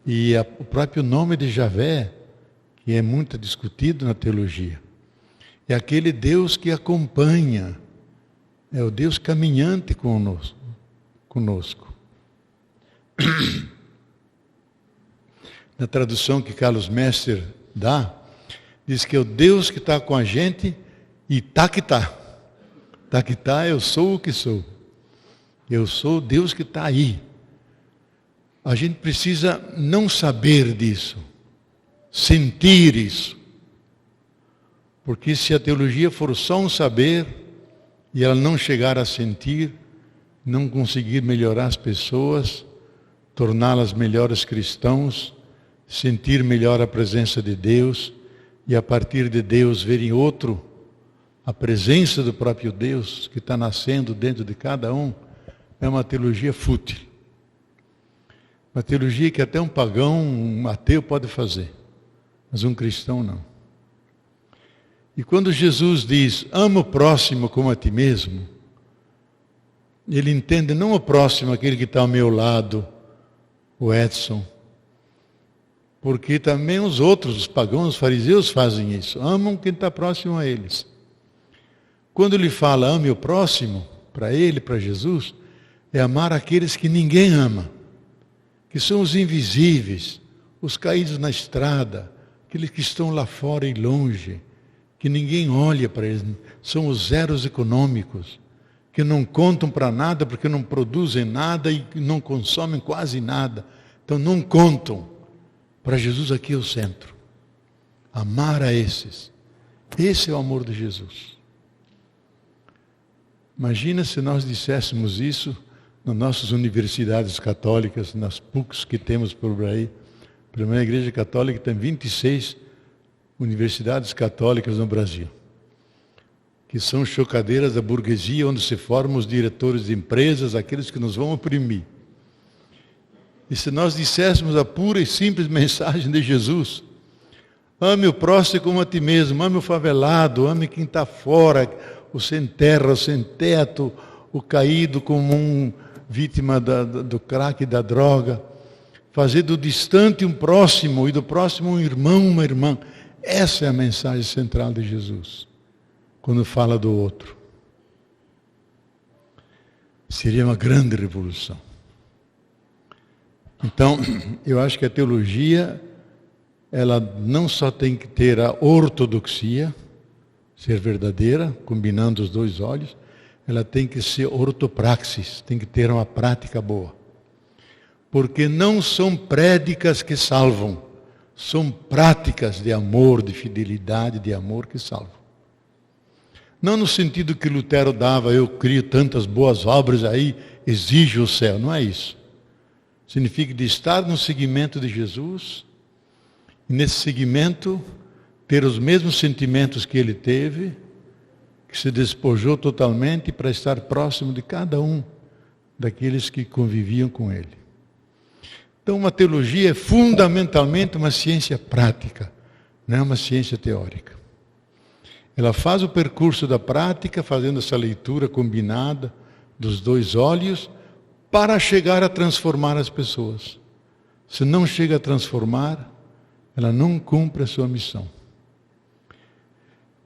Speaker 4: E o próprio nome de Javé, que é muito discutido na teologia, é aquele Deus que acompanha, é o Deus caminhante conosco. Na tradução que Carlos Messer dá, diz que é o Deus que está com a gente e tá que tá. Tá que tá, eu sou o que sou. Eu sou o Deus que está aí. A gente precisa não saber disso, sentir isso. Porque se a teologia for só um saber, e ela não chegar a sentir, não conseguir melhorar as pessoas, torná-las melhores cristãos, sentir melhor a presença de Deus, e a partir de Deus verem outro, a presença do próprio Deus que está nascendo dentro de cada um, é uma teologia fútil. Uma teologia que até um pagão, um ateu pode fazer, mas um cristão não. E quando Jesus diz, ama o próximo como a ti mesmo, ele entende não o próximo, aquele que está ao meu lado, o Edson, porque também os outros, os pagãos, os fariseus fazem isso, amam quem está próximo a eles. Quando ele fala, ame o próximo, para ele, para Jesus, é amar aqueles que ninguém ama, que são os invisíveis, os caídos na estrada, aqueles que estão lá fora e longe, que ninguém olha para eles, são os zeros econômicos, que não contam para nada porque não produzem nada e não consomem quase nada. Então não contam. Para Jesus aqui é o centro. Amar a esses. Esse é o amor de Jesus. Imagina se nós disséssemos isso nas nossas universidades católicas, nas PUCs que temos por aí. A Primeira Igreja Católica tem 26 universidades católicas no Brasil, que são chocadeiras da burguesia, onde se formam os diretores de empresas, aqueles que nos vão oprimir. E se nós disséssemos a pura e simples mensagem de Jesus, ame o próximo como a ti mesmo, ame o favelado, ame quem está fora, o sem terra, o sem teto, o caído como vítima do crack e da droga, fazer do distante um próximo e do próximo um irmão, uma irmã. Essa é a mensagem central de Jesus, quando fala do outro. Seria uma grande revolução. Então, eu acho que a teologia, ela não só tem que ter a ortodoxia, ser verdadeira, combinando os dois olhos, ela tem que ser ortopraxis, tem que ter uma prática boa. Porque não são prédicas que salvam, são práticas de amor, de fidelidade, de amor que salvam. Não no sentido que Lutero dava, eu crio tantas boas obras aí, exige o céu. Não é isso. Significa de estar no seguimento de Jesus, e nesse seguimento ter os mesmos sentimentos que ele teve, que se despojou totalmente para estar próximo de cada um daqueles que conviviam com ele. Então, uma teologia é fundamentalmente uma ciência prática, não é uma ciência teórica. Ela faz o percurso da prática, fazendo essa leitura combinada dos dois olhos, para chegar a transformar as pessoas. Se não chega a transformar, ela não cumpre a sua missão.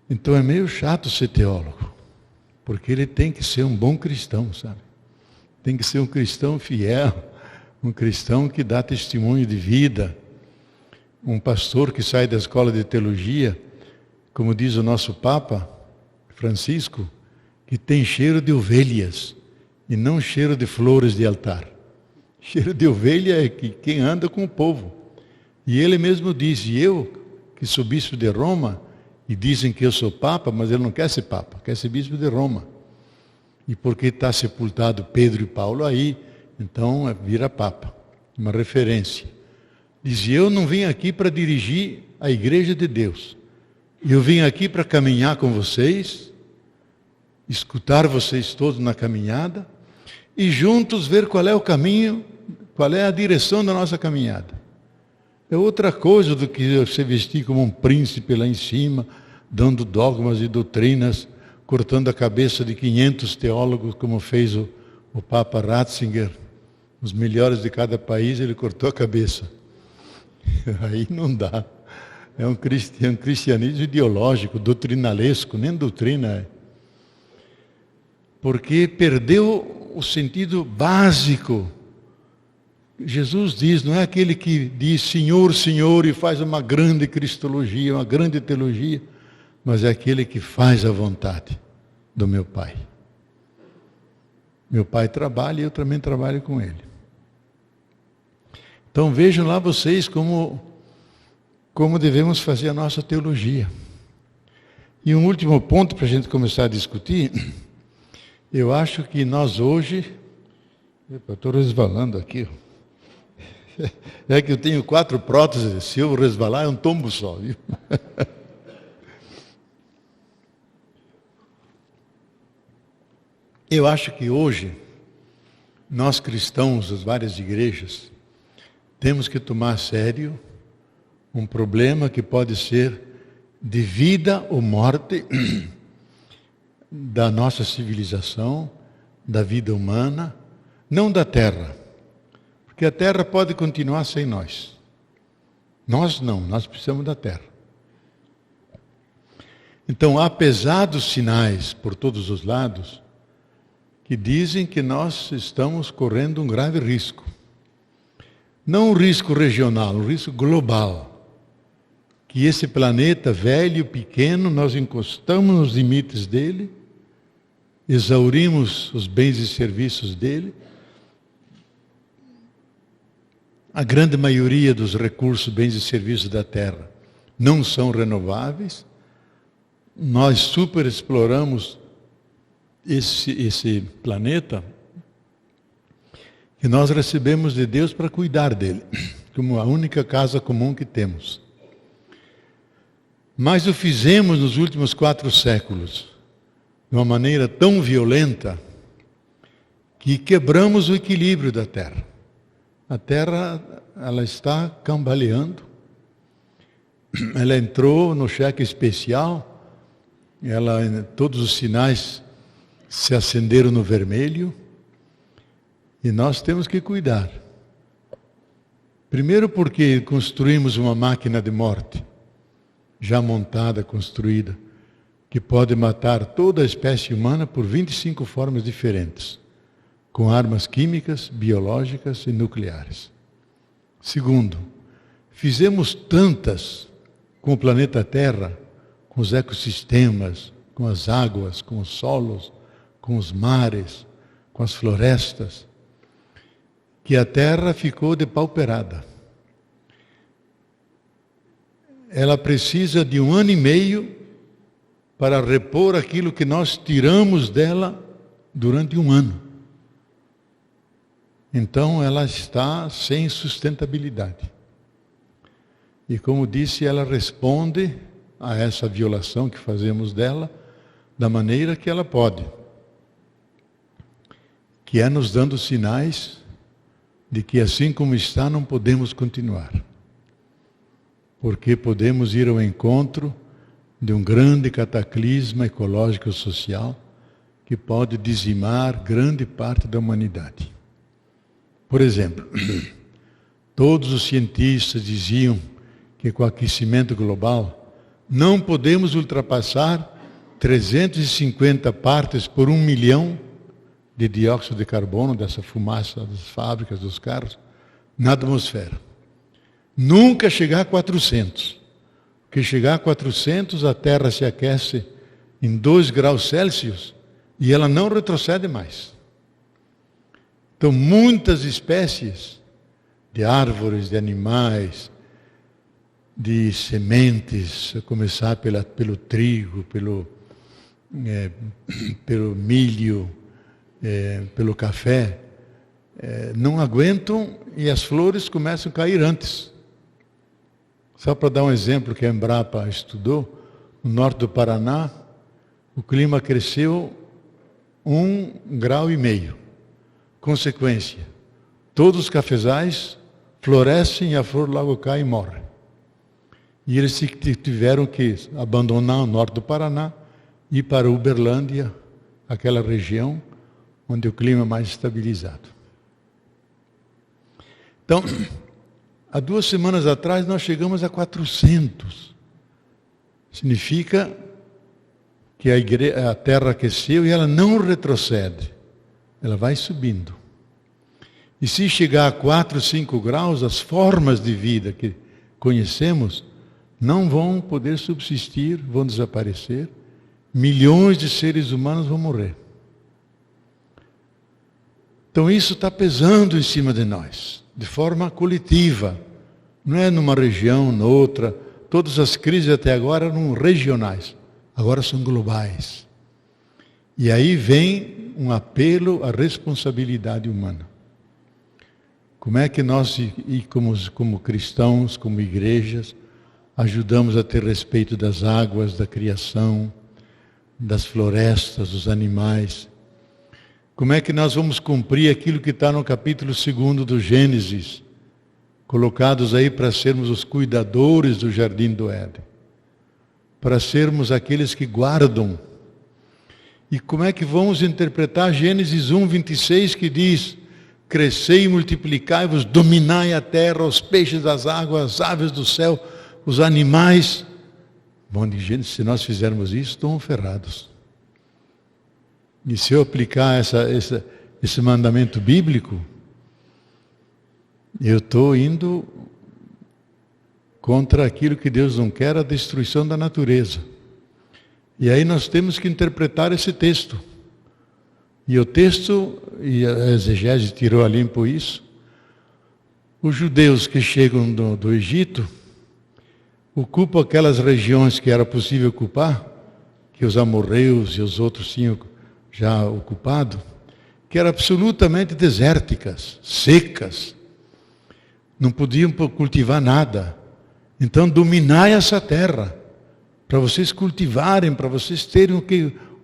Speaker 4: Então é meio chato ser teólogo, porque ele tem que ser um bom cristão, sabe? Tem que ser um cristão fiel, um cristão que dá testemunho de vida, um pastor que sai da escola de teologia, como diz o nosso Papa Francisco, que tem cheiro de ovelhas e não cheiro de flores de altar. Cheiro de ovelha é quem anda com o povo. E ele mesmo diz, e eu, que sou bispo de Roma, e dizem que eu sou Papa, mas ele não quer ser Papa, quer ser bispo de Roma. E porque está sepultado Pedro e Paulo aí, então vira Papa, uma referência. Diz, eu não vim aqui para dirigir a igreja de Deus. Eu vim aqui para caminhar com vocês, escutar vocês todos na caminhada, e juntos ver qual é o caminho, qual é a direção da nossa caminhada. É outra coisa do que se vestir como um príncipe lá em cima, dando dogmas e doutrinas, cortando a cabeça de 500 teólogos, como fez o Papa Ratzinger. Os melhores de cada país, ele cortou a cabeça. Aí não dá. É um cristianismo ideológico, doutrinalesco, nem doutrina é. Porque perdeu o sentido básico. Jesus diz, não é aquele que diz Senhor, Senhor e faz uma grande cristologia, uma grande teologia, mas é aquele que faz a vontade do meu Pai. Meu Pai trabalha e eu também trabalho com Ele. Então vejam lá vocês como devemos fazer a nossa teologia. E um último ponto para a gente começar a discutir, eu acho que nós hoje, eu estou resvalando aqui, é que eu tenho 4 próteses, se eu resvalar é um tombo só, viu? Eu acho que hoje, nós cristãos das várias igrejas, temos que tomar a sério um problema que pode ser de vida ou morte da nossa civilização, da vida humana, não da terra. Porque a terra pode continuar sem nós. Nós não, nós precisamos da terra. Então, apesar dos sinais por todos os lados, que dizem que nós estamos correndo um grave risco. Não um risco regional, um risco global. Que esse planeta velho, pequeno, nós encostamos nos limites dele, exaurimos os bens e serviços dele. A grande maioria dos recursos, bens e serviços da Terra não são renováveis. Nós superexploramos esse planeta que nós recebemos de Deus para cuidar dele, como a única casa comum que temos. Mas o fizemos nos últimos 4 séculos, de uma maneira tão violenta, que quebramos o equilíbrio da Terra. A Terra, ela está cambaleando, ela entrou no cheque especial, todos os sinais se acenderam no vermelho, e nós temos que cuidar. Primeiro porque construímos uma máquina de morte, já montada, construída, que pode matar toda a espécie humana por 25 formas diferentes, com armas químicas, biológicas e nucleares. Segundo, fizemos tantas com o planeta Terra, com os ecossistemas, com as águas, com os solos, com os mares, com as florestas, que a Terra ficou depauperada. Ela precisa de 1 ano e meio para repor aquilo que nós tiramos dela durante 1 ano. Então ela está sem sustentabilidade. E como disse, ela responde a essa violação que fazemos dela da maneira que ela pode. Que é nos dando sinais de que assim como está não podemos continuar. Porque podemos ir ao encontro de um grande cataclisma ecológico e social que pode dizimar grande parte da humanidade. Por exemplo, todos os cientistas diziam que com o aquecimento global não podemos ultrapassar 350 partes por 1 milhão de dióxido de carbono, dessa fumaça das fábricas, dos carros, na atmosfera. Nunca chegar a 400. Porque chegar a 400, a Terra se aquece em 2 graus Celsius e ela não retrocede mais. Então, muitas espécies de árvores, de animais, de sementes, a começar pelo trigo, pelo milho, pelo café, não aguentam e as flores começam a cair antes. Só para dar um exemplo que a Embrapa estudou, no norte do Paraná, o clima cresceu 1,5 graus. Consequência, todos os cafezais florescem e a flor logo cai e morre. E eles tiveram que abandonar o norte do Paraná e ir para Uberlândia, aquela região onde o clima é mais estabilizado. Então, há 2 semanas atrás nós chegamos a 400. Significa que a terra aqueceu e ela não retrocede. Ela vai subindo. E se chegar a 4, 5 graus, as formas de vida que conhecemos não vão poder subsistir, vão desaparecer. Milhões de seres humanos vão morrer. Então isso está pesando em cima de nós, de forma coletiva. Não é numa região, noutra. Todas as crises até agora eram regionais, agora são globais. E aí vem um apelo à responsabilidade humana. Como é que nós, como cristãos, como igrejas, ajudamos a ter respeito das águas, da criação, das florestas, dos animais? Como é que nós vamos cumprir aquilo que está no capítulo 2 do Gênesis, colocados aí para sermos os cuidadores do jardim do Éden, para sermos aqueles que guardam? E como é que vamos interpretar Gênesis 1:26, que diz: crescei e multiplicai-vos, dominai a terra, os peixes das águas, as aves do céu, os animais? Bom, se nós fizermos isso, estamos ferrados. E se eu aplicar esse mandamento bíblico, eu estou indo contra aquilo que Deus não quer, a destruição da natureza. E aí nós temos que interpretar esse texto. E o texto, e a exegese tirou a limpo isso, os judeus que chegam do Egito ocupam aquelas regiões que era possível ocupar, que os amorreus e os outros tinham já ocupado, que eram absolutamente desérticas, secas, não podiam cultivar nada. Então dominai essa terra, para vocês cultivarem, para vocês terem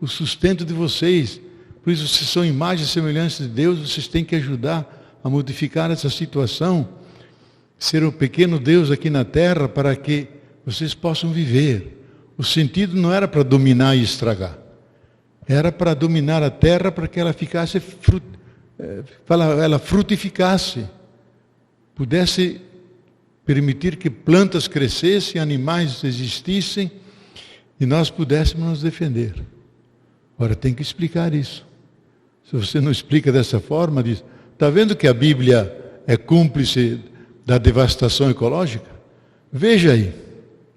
Speaker 4: o sustento de vocês. Por isso, vocês são imagens e semelhanças de Deus, vocês têm que ajudar a modificar essa situação, ser um pequeno Deus aqui na terra, para que vocês possam viver. O sentido não era para dominar e estragar, era para dominar a terra para que ela ficasse, ela frutificasse, pudesse permitir que plantas crescessem, animais existissem e nós pudéssemos nos defender. Agora tem que explicar isso. Se você não explica dessa forma, diz: está vendo que a Bíblia é cúmplice da devastação ecológica? Veja aí.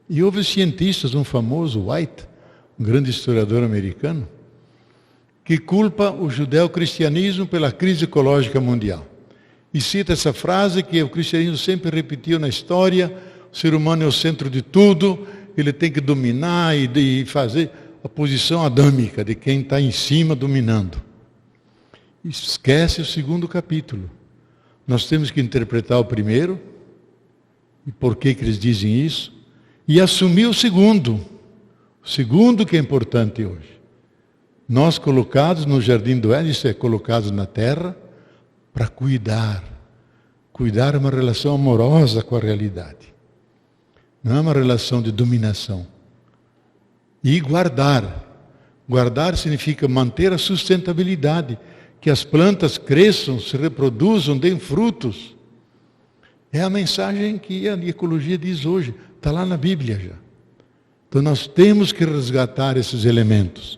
Speaker 4: E houve cientistas, um famoso White, um grande historiador americano, que culpa o judeu-cristianismo pela crise ecológica mundial. E cita essa frase que o cristianismo sempre repetiu na história: o ser humano é o centro de tudo, ele tem que dominar e fazer a posição adâmica de quem está em cima dominando. Esquece o 2º capítulo. Nós temos que interpretar o 1º, e por que eles dizem isso, e assumir o 2º. O 2º que é importante hoje. Nós colocados no jardim do Éden, isso é, colocados na terra, para cuidar. Cuidar é uma relação amorosa com a realidade. Não é uma relação de dominação. E guardar. Guardar significa manter a sustentabilidade, que as plantas cresçam, se reproduzam, deem frutos. É a mensagem que a ecologia diz hoje, está lá na Bíblia já. Então nós temos que resgatar esses elementos.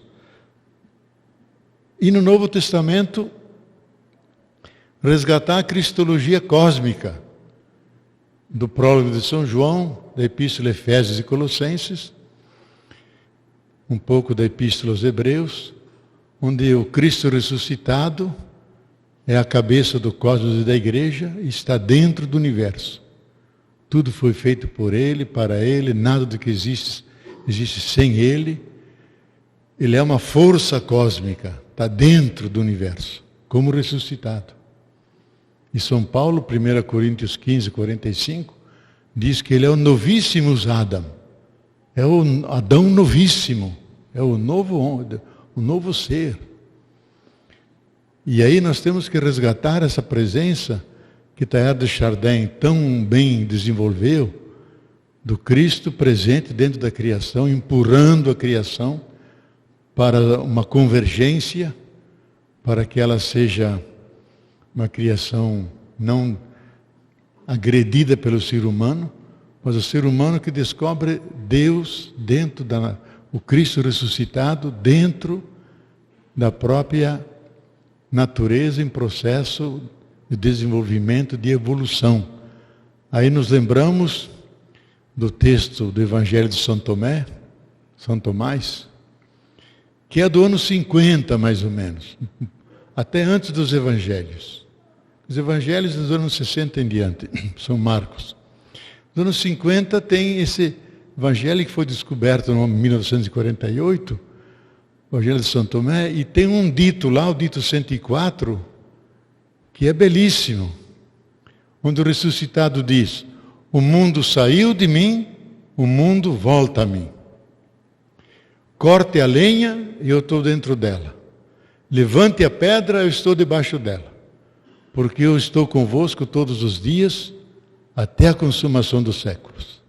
Speaker 4: E no Novo Testamento, resgatar a cristologia cósmica, do prólogo de São João, da Epístola a Efésios e Colossenses, um pouco da Epístola aos Hebreus, onde o Cristo ressuscitado é a cabeça do cosmos e da igreja e está dentro do universo. Tudo foi feito por Ele, para Ele, nada do que existe sem Ele. Ele é uma força cósmica, está dentro do universo, como ressuscitado. E São Paulo, 1 Coríntios 15, 45, diz que ele é o novíssimos Adam. É o Adão novíssimo. É o novo ser. E aí nós temos que resgatar essa presença, que Teilhard de Chardin tão bem desenvolveu, do Cristo presente dentro da criação, empurrando a criação para uma convergência, para que ela seja uma criação não agredida pelo ser humano, mas o ser humano que descobre Deus dentro o Cristo ressuscitado dentro da própria natureza em processo de desenvolvimento, de evolução. Aí nos lembramos do texto do Evangelho de São Tomás, que é do ano 50 mais ou menos, até antes dos Evangelhos. Os Evangelhos dos anos 60 em diante, São Marcos. Nos anos 50 tem esse Evangelho que foi descoberto em 1948, o Evangelho de São Tomé, e tem um dito lá, o dito 104, que é belíssimo, onde o ressuscitado diz: o mundo saiu de mim, o mundo volta a mim. Corte a lenha e eu estou dentro dela. Levante a pedra, eu estou debaixo dela. Porque eu estou convosco todos os dias, até a consumação dos séculos.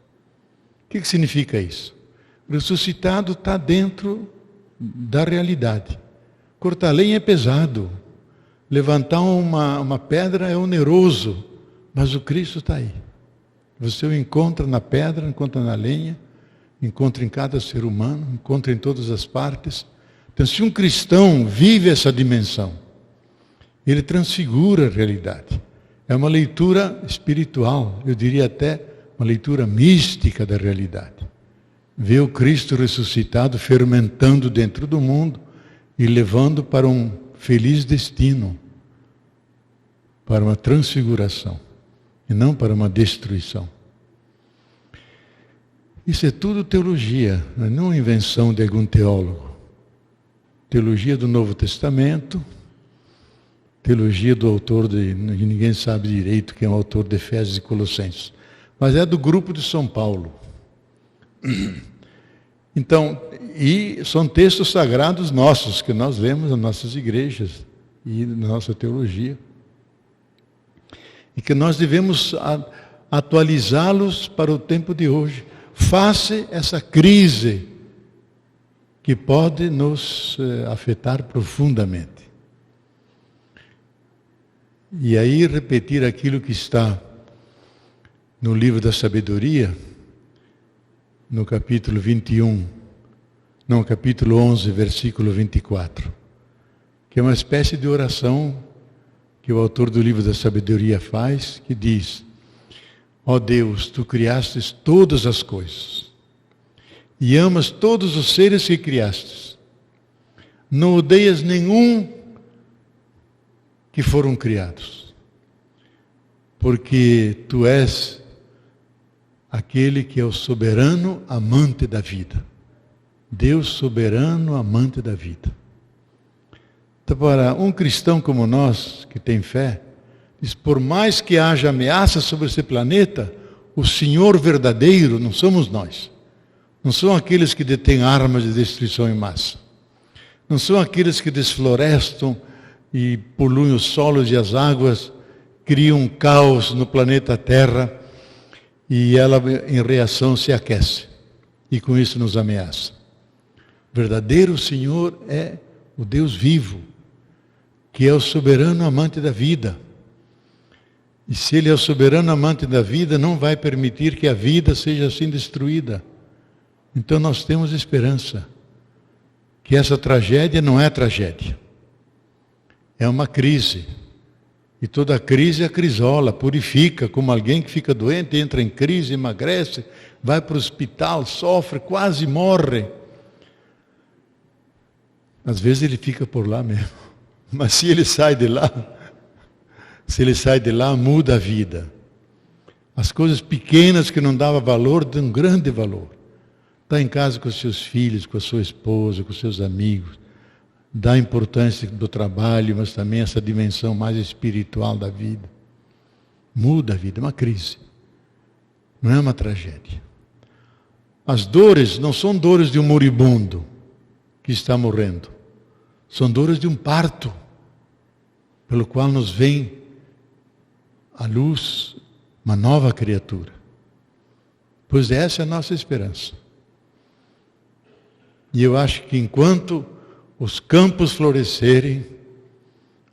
Speaker 4: O que significa isso? O ressuscitado está dentro da realidade. Cortar a lenha é pesado. Levantar uma pedra é oneroso. Mas o Cristo está aí. Você o encontra na pedra, encontra na lenha, encontra em cada ser humano, encontra em todas as partes. Então, se um cristão vive essa dimensão, ele transfigura a realidade. É uma leitura espiritual, eu diria até uma leitura mística da realidade. Vê o Cristo ressuscitado fermentando dentro do mundo e levando para um feliz destino, para uma transfiguração e não para uma destruição. Isso é tudo teologia, não é invenção de algum teólogo. Teologia do Novo Testamento, teologia do autor ninguém sabe direito quem é o autor de Efésios e Colossenses, mas é do grupo de São Paulo. Então, e são textos sagrados nossos, que nós lemos nas nossas igrejas e na nossa teologia, e que nós devemos atualizá-los para o tempo de hoje, face essa crise que pode nos afetar profundamente. E aí repetir aquilo que está no livro da sabedoria, no capítulo 11, versículo 24, que é uma espécie de oração que o autor do livro da sabedoria faz, que diz: ó Deus, tu criastes todas as coisas e amas todos os seres que criastes. Não odeias nenhum que foram criados, porque tu és aquele que é o soberano amante da vida. Deus soberano amante da vida. Então, para um cristão como nós, que tem fé, diz: por mais que haja ameaças sobre esse planeta, o Senhor verdadeiro não somos nós. Não são aqueles que detêm armas de destruição em massa. Não são aqueles que desflorestam e poluem os solos e as águas, criam um caos no planeta Terra e ela, em reação, se aquece. E com isso nos ameaça. O verdadeiro Senhor é o Deus vivo, que é o soberano amante da vida. E se Ele é o soberano amante da vida, não vai permitir que a vida seja assim destruída. Então nós temos esperança, que essa tragédia não é tragédia. É uma crise. E toda crise é a crisola, purifica, como alguém que fica doente, entra em crise, emagrece, vai para o hospital, sofre, quase morre. Às vezes ele fica por lá mesmo. Mas se ele sai de lá, muda a vida. As coisas pequenas que não davam valor, dão grande valor. Está em casa com os seus filhos, com a sua esposa, com os seus amigos. Dá importância do trabalho, mas também essa dimensão mais espiritual da vida. Muda a vida, é uma crise. Não é uma tragédia. As dores não são dores de um moribundo que está morrendo. São dores de um parto, pelo qual nos vem à luz uma nova criatura. Pois essa é a nossa esperança. E eu acho que enquanto os campos florescerem,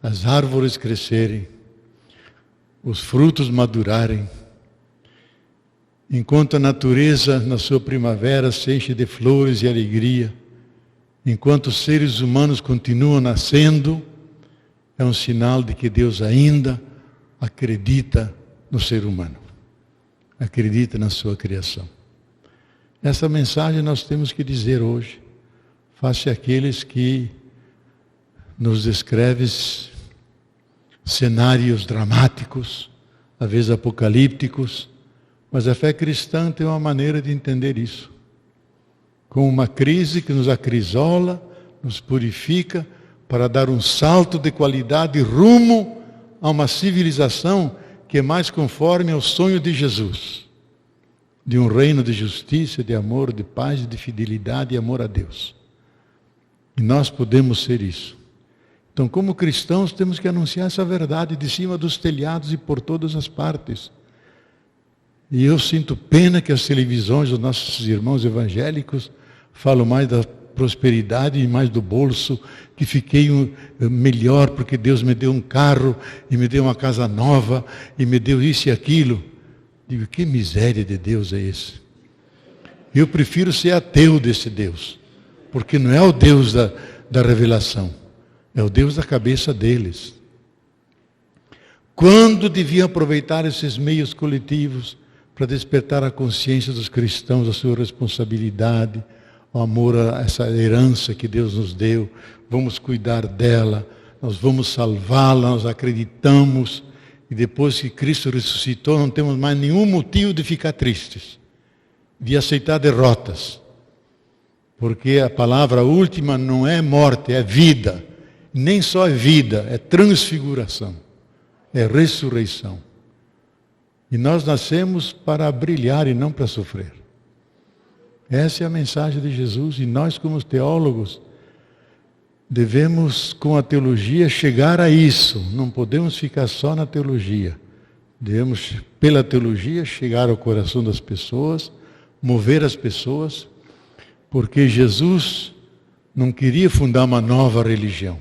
Speaker 4: as árvores crescerem, os frutos madurarem, enquanto a natureza na sua primavera se enche de flores e alegria, enquanto os seres humanos continuam nascendo, é um sinal de que Deus ainda acredita no ser humano, acredita na sua criação. Essa mensagem nós temos que dizer hoje, face àqueles que nos descrevem cenários dramáticos, às vezes apocalípticos, mas a fé cristã tem uma maneira de entender isso. Com uma crise que nos acrisola, nos purifica, para dar um salto de qualidade rumo a uma civilização que é mais conforme ao sonho de Jesus, de um reino de justiça, de amor, de paz, de fidelidade e amor a Deus. E nós podemos ser isso. Então, como cristãos, temos que anunciar essa verdade de cima dos telhados e por todas as partes. E eu sinto pena que as televisões dos nossos irmãos evangélicos falam mais da prosperidade e mais do bolso, que fiquei melhor porque Deus me deu um carro e me deu uma casa nova e me deu isso e aquilo. Digo, que miséria de Deus é esse? Eu prefiro ser ateu desse Deus, porque não é o Deus da revelação, é o Deus da cabeça deles. Quando deviam aproveitar esses meios coletivos para despertar a consciência dos cristãos, a sua responsabilidade, o amor a essa herança que Deus nos deu, vamos cuidar dela, nós vamos salvá-la, nós acreditamos, e depois que Cristo ressuscitou, não temos mais nenhum motivo de ficar tristes, de aceitar derrotas, porque a palavra última não é morte, é vida, nem só é vida, é transfiguração, é ressurreição. E nós nascemos para brilhar e não para sofrer. Essa é a mensagem de Jesus, e nós, como teólogos, devemos, com a teologia, chegar a isso. Não podemos ficar só na teologia. Devemos, pela teologia, chegar ao coração das pessoas, mover as pessoas, porque Jesus não queria fundar uma nova religião.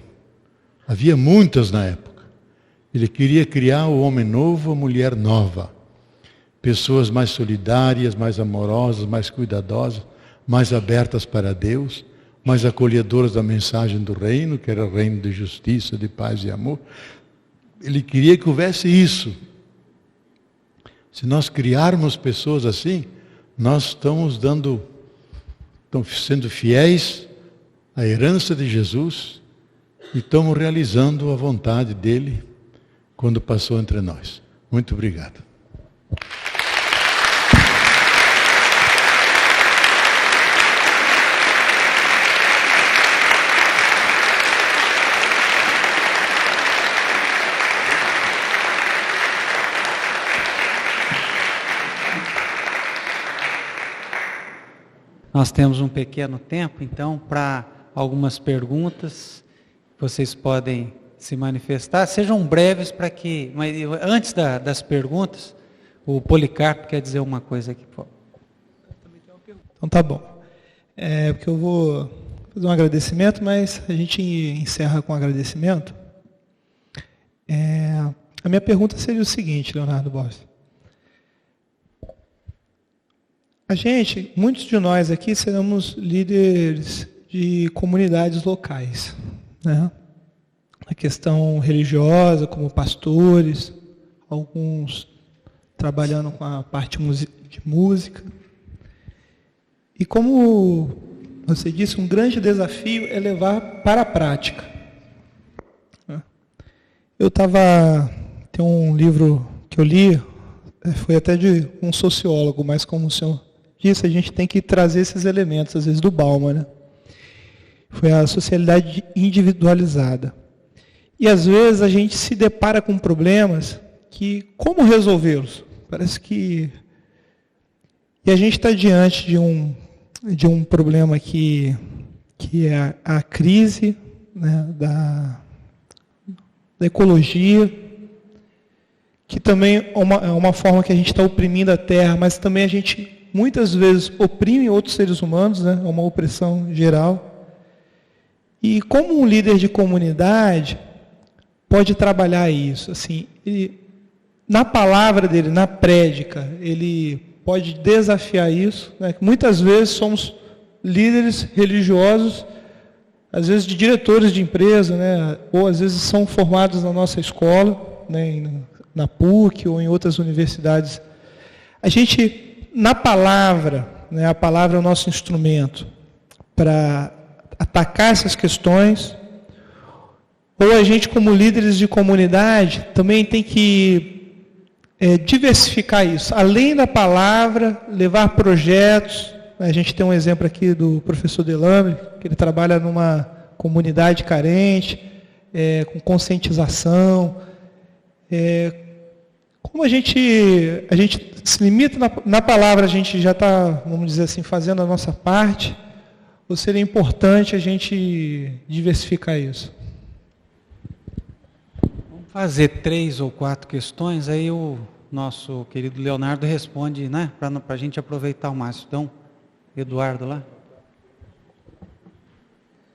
Speaker 4: Havia muitas na época. Ele queria criar o homem novo, a mulher nova. Pessoas mais solidárias, mais amorosas, mais cuidadosas, mais abertas para Deus, mais acolhedoras da mensagem do reino, que era o reino de justiça, de paz e amor. Ele queria que houvesse isso. Se nós criarmos pessoas assim, nós estamos sendo fiéis à herança de Jesus e estamos realizando a vontade dele quando passou entre nós. Muito obrigado.
Speaker 3: Nós temos um pequeno tempo, então, para algumas perguntas. Vocês podem se manifestar. Sejam breves para que... Mas antes das perguntas, o Policarpo quer dizer uma coisa aqui.
Speaker 5: Então tá bom. Porque eu vou fazer um agradecimento, mas a gente encerra com agradecimento. A minha pergunta seria o seguinte, Leonardo Borges. Muitos de nós aqui seremos líderes de comunidades locais, né? A questão religiosa, como pastores, alguns trabalhando com a parte de música. E como você disse, um grande desafio é levar para a prática. Tem um livro que eu li, foi até de um sociólogo, mas como o senhor disse, a gente tem que trazer esses elementos, às vezes do Bauman, né? Foi a socialidade individualizada. E às vezes a gente se depara com problemas que, como resolvê-los? Parece que... E a gente está diante de um problema que é a crise, né, da ecologia, que também é uma forma que a gente está oprimindo a terra, mas também a gente muitas vezes oprime outros seres humanos, né? É uma opressão geral. E como um líder de comunidade pode trabalhar isso? Assim, na palavra dele, na prédica, ele pode desafiar isso, né? Muitas vezes somos líderes religiosos, às vezes de diretores de empresa, né? Ou às vezes são formados na nossa escola, né? Na PUC ou em outras universidades. A gente, na palavra, né? A palavra é o nosso instrumento para atacar essas questões, ou a gente, como líderes de comunidade, também tem que diversificar isso. Além da palavra, levar projetos. A gente tem um exemplo aqui do professor Delame, que ele trabalha numa comunidade carente, com conscientização. Como a gente se limita na palavra, a gente já está, vamos dizer assim, fazendo a nossa parte, ou seria importante a gente diversificar isso?
Speaker 3: Vamos fazer 3 ou 4 questões, aí o nosso querido Leonardo responde, né? Para a gente aproveitar o máximo. Então, Eduardo lá.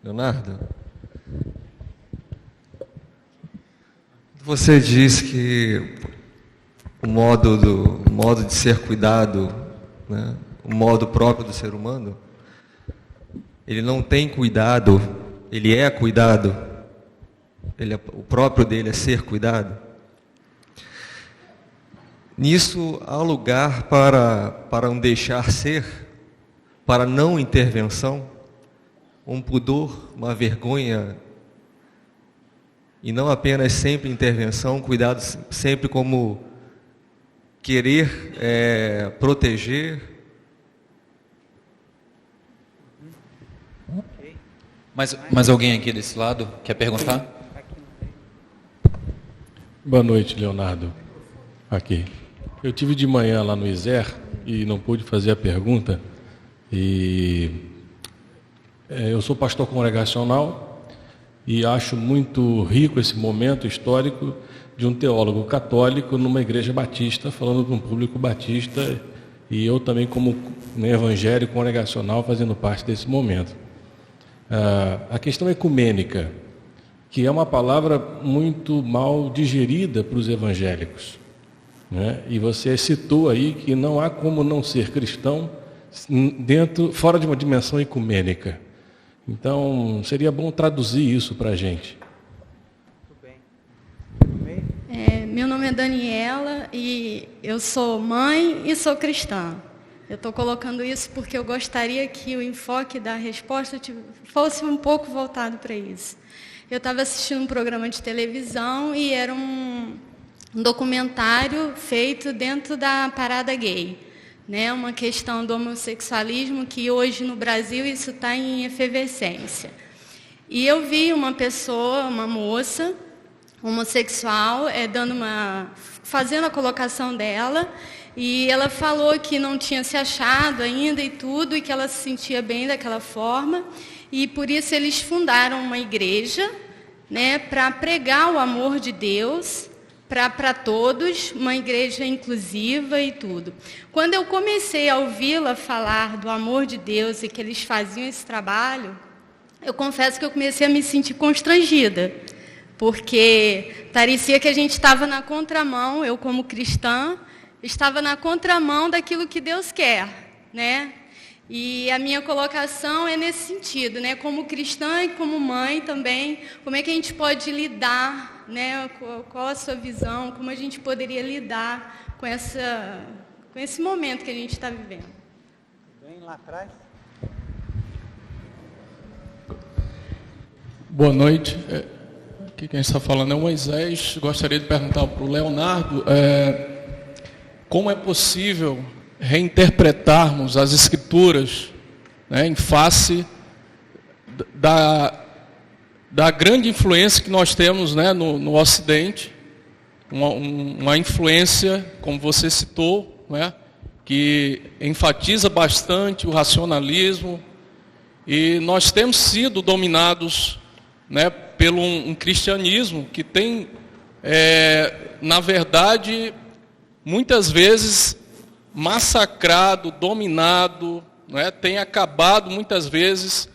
Speaker 6: Leonardo, você disse que o modo de ser cuidado, né, o modo próprio do ser humano, ele não tem cuidado, ele é cuidado, o próprio dele é ser cuidado. Nisso há lugar para um deixar ser, para não intervenção, um pudor, uma vergonha, e não apenas sempre intervenção, cuidado sempre como querer proteger.
Speaker 7: Mais alguém aqui desse lado quer perguntar?
Speaker 8: Boa noite, Leonardo. Aqui. Eu tive de manhã lá no ISER e não pude fazer a pergunta. Eu sou pastor congregacional e acho muito rico esse momento histórico de um teólogo católico numa igreja batista, falando para um público batista, e eu também como evangélico congregacional fazendo parte desse momento. A questão ecumênica, que é uma palavra muito mal digerida para os evangélicos, né? E você citou aí que não há como não ser cristão fora de uma dimensão ecumênica. Então, seria bom traduzir isso para a gente.
Speaker 9: Meu nome é Daniela e eu sou mãe e sou cristã. Eu estou colocando isso porque eu gostaria que o enfoque da resposta fosse um pouco voltado para isso. Eu estava assistindo um programa de televisão e era um documentário feito dentro da parada gay, né? Uma questão do homossexualismo que hoje no Brasil isso está em efervescência. E eu vi uma pessoa, uma moça homossexual, fazendo a colocação dela, e ela falou que não tinha se achado ainda e tudo, e que ela se sentia bem daquela forma, e por isso eles fundaram uma igreja, né, para pregar o amor de Deus para todos, uma igreja inclusiva e tudo. Quando eu comecei a ouvi-la falar do amor de Deus e que eles faziam esse trabalho, eu confesso que eu comecei a me sentir constrangida, porque parecia que a gente estava na contramão, eu como cristã, estava na contramão daquilo que Deus quer, né? E a minha colocação é nesse sentido, né? Como cristã e como mãe também, como é que a gente pode lidar, né? Qual a sua visão, como a gente poderia lidar com esse momento que a gente está vivendo?
Speaker 3: Bem lá atrás.
Speaker 8: Boa noite. Aqui quem está falando é o Moisés. Gostaria de perguntar para o Leonardo como é possível reinterpretarmos as Escrituras, né, em face da grande influência que nós temos, né, no Ocidente, uma influência, como você citou, né, que enfatiza bastante o racionalismo, e nós temos sido dominados, né, pelo um cristianismo que tem na verdade, muitas vezes massacrado, dominado, né, tem acabado muitas vezes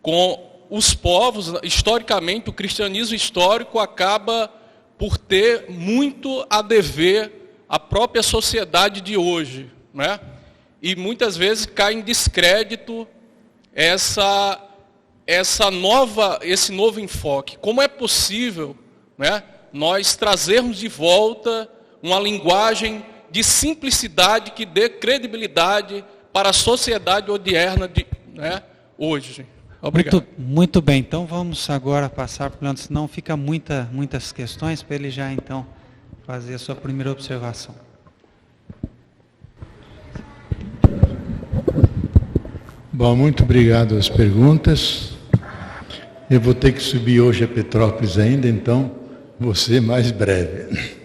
Speaker 8: com os povos. Historicamente, o cristianismo histórico acaba por ter muito a dever à própria sociedade de hoje, né? E muitas vezes cai em descrédito esse novo enfoque. Como é possível, né, nós trazermos de volta uma linguagem de simplicidade que dê credibilidade para a sociedade odierna né, hoje? Obrigado.
Speaker 3: Muito bem, então vamos agora passar por onde, senão fica muitas questões, para ele já então fazer a sua primeira observação.
Speaker 4: Bom, muito obrigado às perguntas. Eu vou ter que subir hoje a Petrópolis ainda, então vou ser mais breve.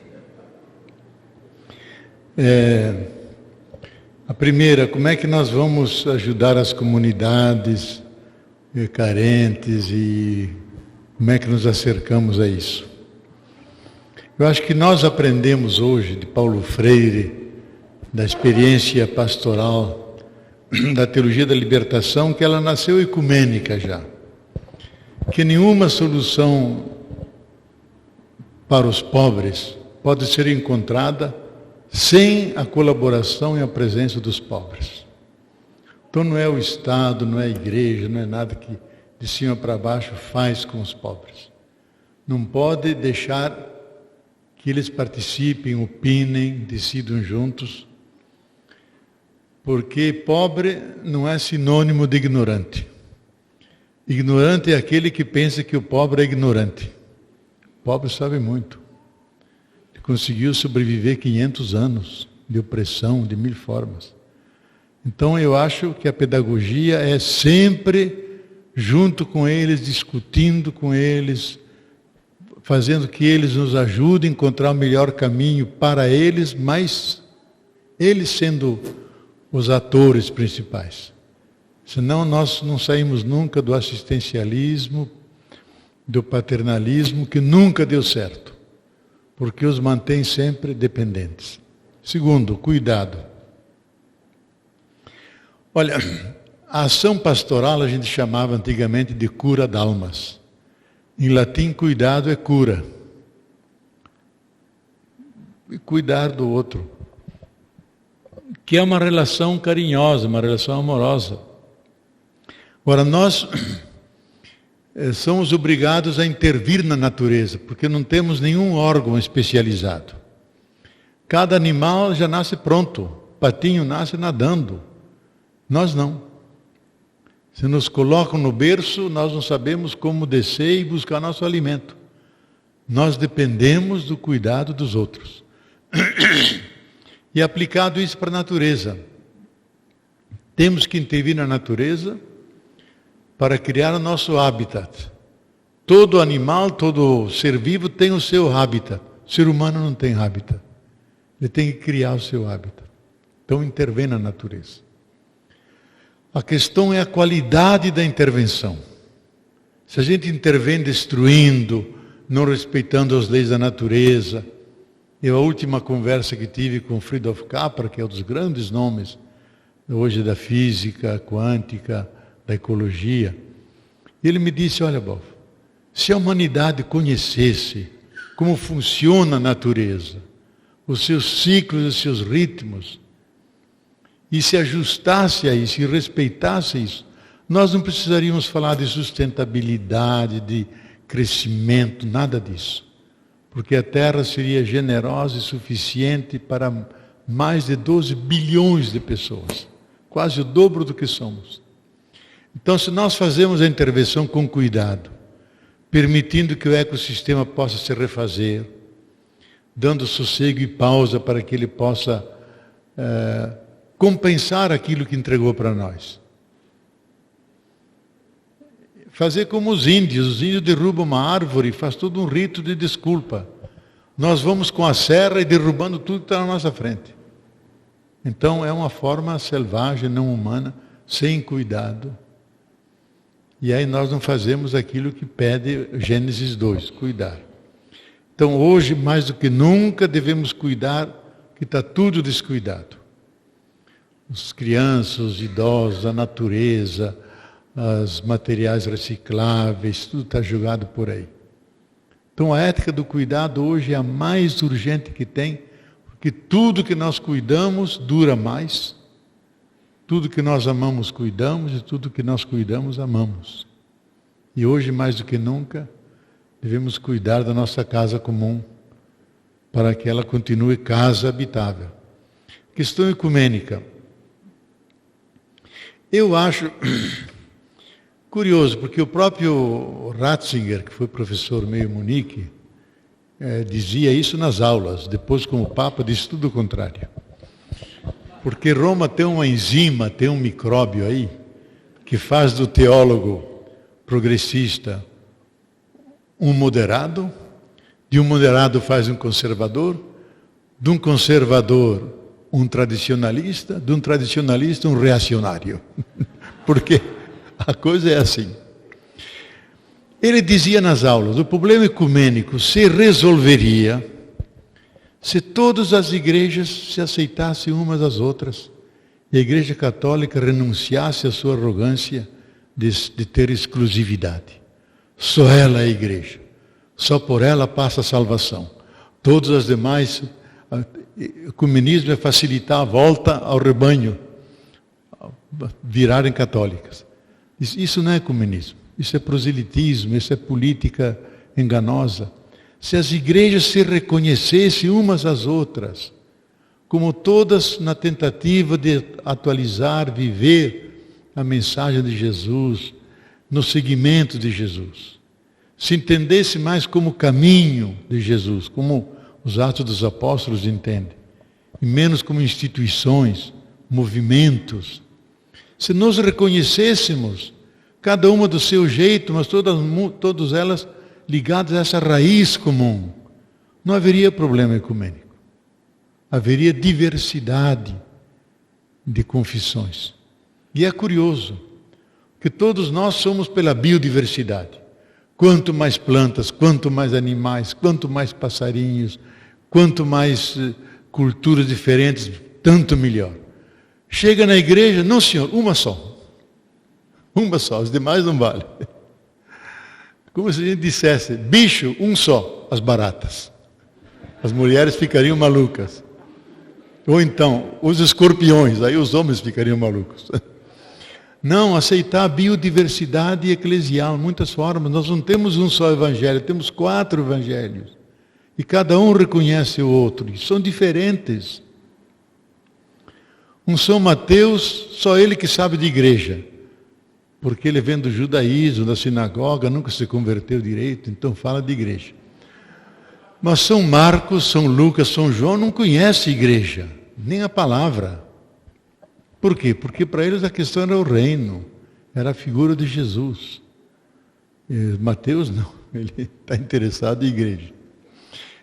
Speaker 4: A primeira, como é que nós vamos ajudar as comunidades carentes e como é que nos acercamos a isso? Eu acho que nós aprendemos hoje de Paulo Freire, da experiência pastoral, da teologia da libertação, que ela nasceu ecumênica já. Que nenhuma solução para os pobres pode ser encontrada sem a colaboração e a presença dos pobres. Então não é o Estado, não é a igreja, não é nada que de cima para baixo faz com os pobres. Não pode deixar que eles participem, opinem, decidam juntos, porque pobre não é sinônimo de ignorante. Ignorante é aquele que pensa que o pobre é ignorante. O pobre sabe muito. Ele conseguiu sobreviver 500 anos de opressão, de mil formas. Então eu acho que a pedagogia é sempre junto com eles, discutindo com eles, fazendo que eles nos ajudem a encontrar o melhor caminho para eles, mas eles sendo os atores principais. Senão nós não saímos nunca do assistencialismo, do paternalismo, que nunca deu certo, porque os mantém sempre dependentes. Segundo, cuidado. Olha, a ação pastoral a gente chamava antigamente de cura d'almas. Em latim, cuidado é cura. E cuidar do outro. Que é uma relação carinhosa, uma relação amorosa. Agora, nós somos obrigados a intervir na natureza, porque não temos nenhum órgão especializado. Cada animal já nasce pronto. O patinho nasce nadando. Nós não. Se nos colocam no berço, nós não sabemos como descer e buscar nosso alimento. Nós dependemos do cuidado dos outros. E aplicado isso para a natureza. Temos que intervir na natureza para criar o nosso habitat. Todo animal, todo ser vivo tem o seu habitat. O ser humano não tem habitat. Ele tem que criar o seu habitat. Então intervém na natureza. A questão é a qualidade da intervenção. Se a gente intervém destruindo, não respeitando as leis da natureza. A última conversa que tive com Fridtjof Capra, que é um dos grandes nomes hoje da física quântica, da ecologia, ele me disse, olha, Bob, se a humanidade conhecesse como funciona a natureza, os seus ciclos, os seus ritmos, e se ajustasse a isso, e respeitasse isso, nós não precisaríamos falar de sustentabilidade, de crescimento, nada disso. Porque a Terra seria generosa e suficiente para mais de 12 bilhões de pessoas. Quase o dobro do que somos. Então, se nós fazemos a intervenção com cuidado, permitindo que o ecossistema possa se refazer, dando sossego e pausa para que ele possa compensar aquilo que entregou para nós. Fazer como os índios derrubam uma árvore e faz todo um rito de desculpa. Nós vamos com a serra e derrubando tudo que está na nossa frente. Então é uma forma selvagem, não humana, sem cuidado. E aí nós não fazemos aquilo que pede Gênesis 2, cuidar. Então hoje, mais do que nunca, devemos cuidar que está tudo descuidado. As crianças, os idosos, a natureza, os materiais recicláveis, tudo está jogado por aí. Então a ética do cuidado hoje é a mais urgente que tem, porque tudo que nós cuidamos dura mais. Tudo que nós amamos, cuidamos, e tudo que nós cuidamos, amamos. E hoje, mais do que nunca, devemos cuidar da nossa casa comum, para que ela continue casa habitável. Questão ecumênica. Eu acho curioso, porque o próprio Ratzinger, que foi professor meu em Munique, dizia isso nas aulas. Depois, como Papa, disse tudo o contrário. Porque Roma tem uma enzima, tem um micróbio aí, que faz do teólogo progressista um moderado, de um moderado faz um conservador, de um conservador um tradicionalista, de um tradicionalista um reacionário. Porque a coisa é assim. Ele dizia nas aulas, o problema ecumênico se resolveria se todas as igrejas se aceitassem umas às outras e a Igreja Católica renunciasse à sua arrogância de ter exclusividade. Só ela é a igreja. Só por ela passa a salvação. Todas as demais, o ecumenismo é facilitar a volta ao rebanho, virarem católicas. Isso não é ecumenismo. Isso é proselitismo, isso é política enganosa. Se as igrejas se reconhecessem umas às outras, como todas na tentativa de atualizar, viver a mensagem de Jesus, no seguimento de Jesus, se entendesse mais como caminho de Jesus, como os Atos dos Apóstolos entendem, e menos como instituições, movimentos, se nos reconhecêssemos, cada uma do seu jeito, mas todas elas ligadas a essa raiz comum, não haveria problema ecumênico. Haveria diversidade de confissões. E é curioso que todos nós somos pela biodiversidade. Quanto mais plantas, quanto mais animais, quanto mais passarinhos, quanto mais culturas diferentes, tanto melhor. Chega na igreja, não senhor, uma só. Uma só, os demais não valem. Como se a gente dissesse, bicho, um só, as baratas. As mulheres ficariam malucas. Ou então, os escorpiões, aí os homens ficariam malucos. Não, aceitar a biodiversidade eclesial, muitas formas. Nós não temos um só evangelho, temos 4 evangelhos. E cada um reconhece o outro, e são diferentes. Um São Mateus, só ele que sabe de igreja. Porque ele vem do judaísmo, da sinagoga, nunca se converteu direito, então fala de igreja. Mas São Marcos, São Lucas, São João não conhecem igreja, nem a palavra. Por quê? Porque para eles a questão era o reino, era a figura de Jesus. E Mateus não, ele está interessado em igreja.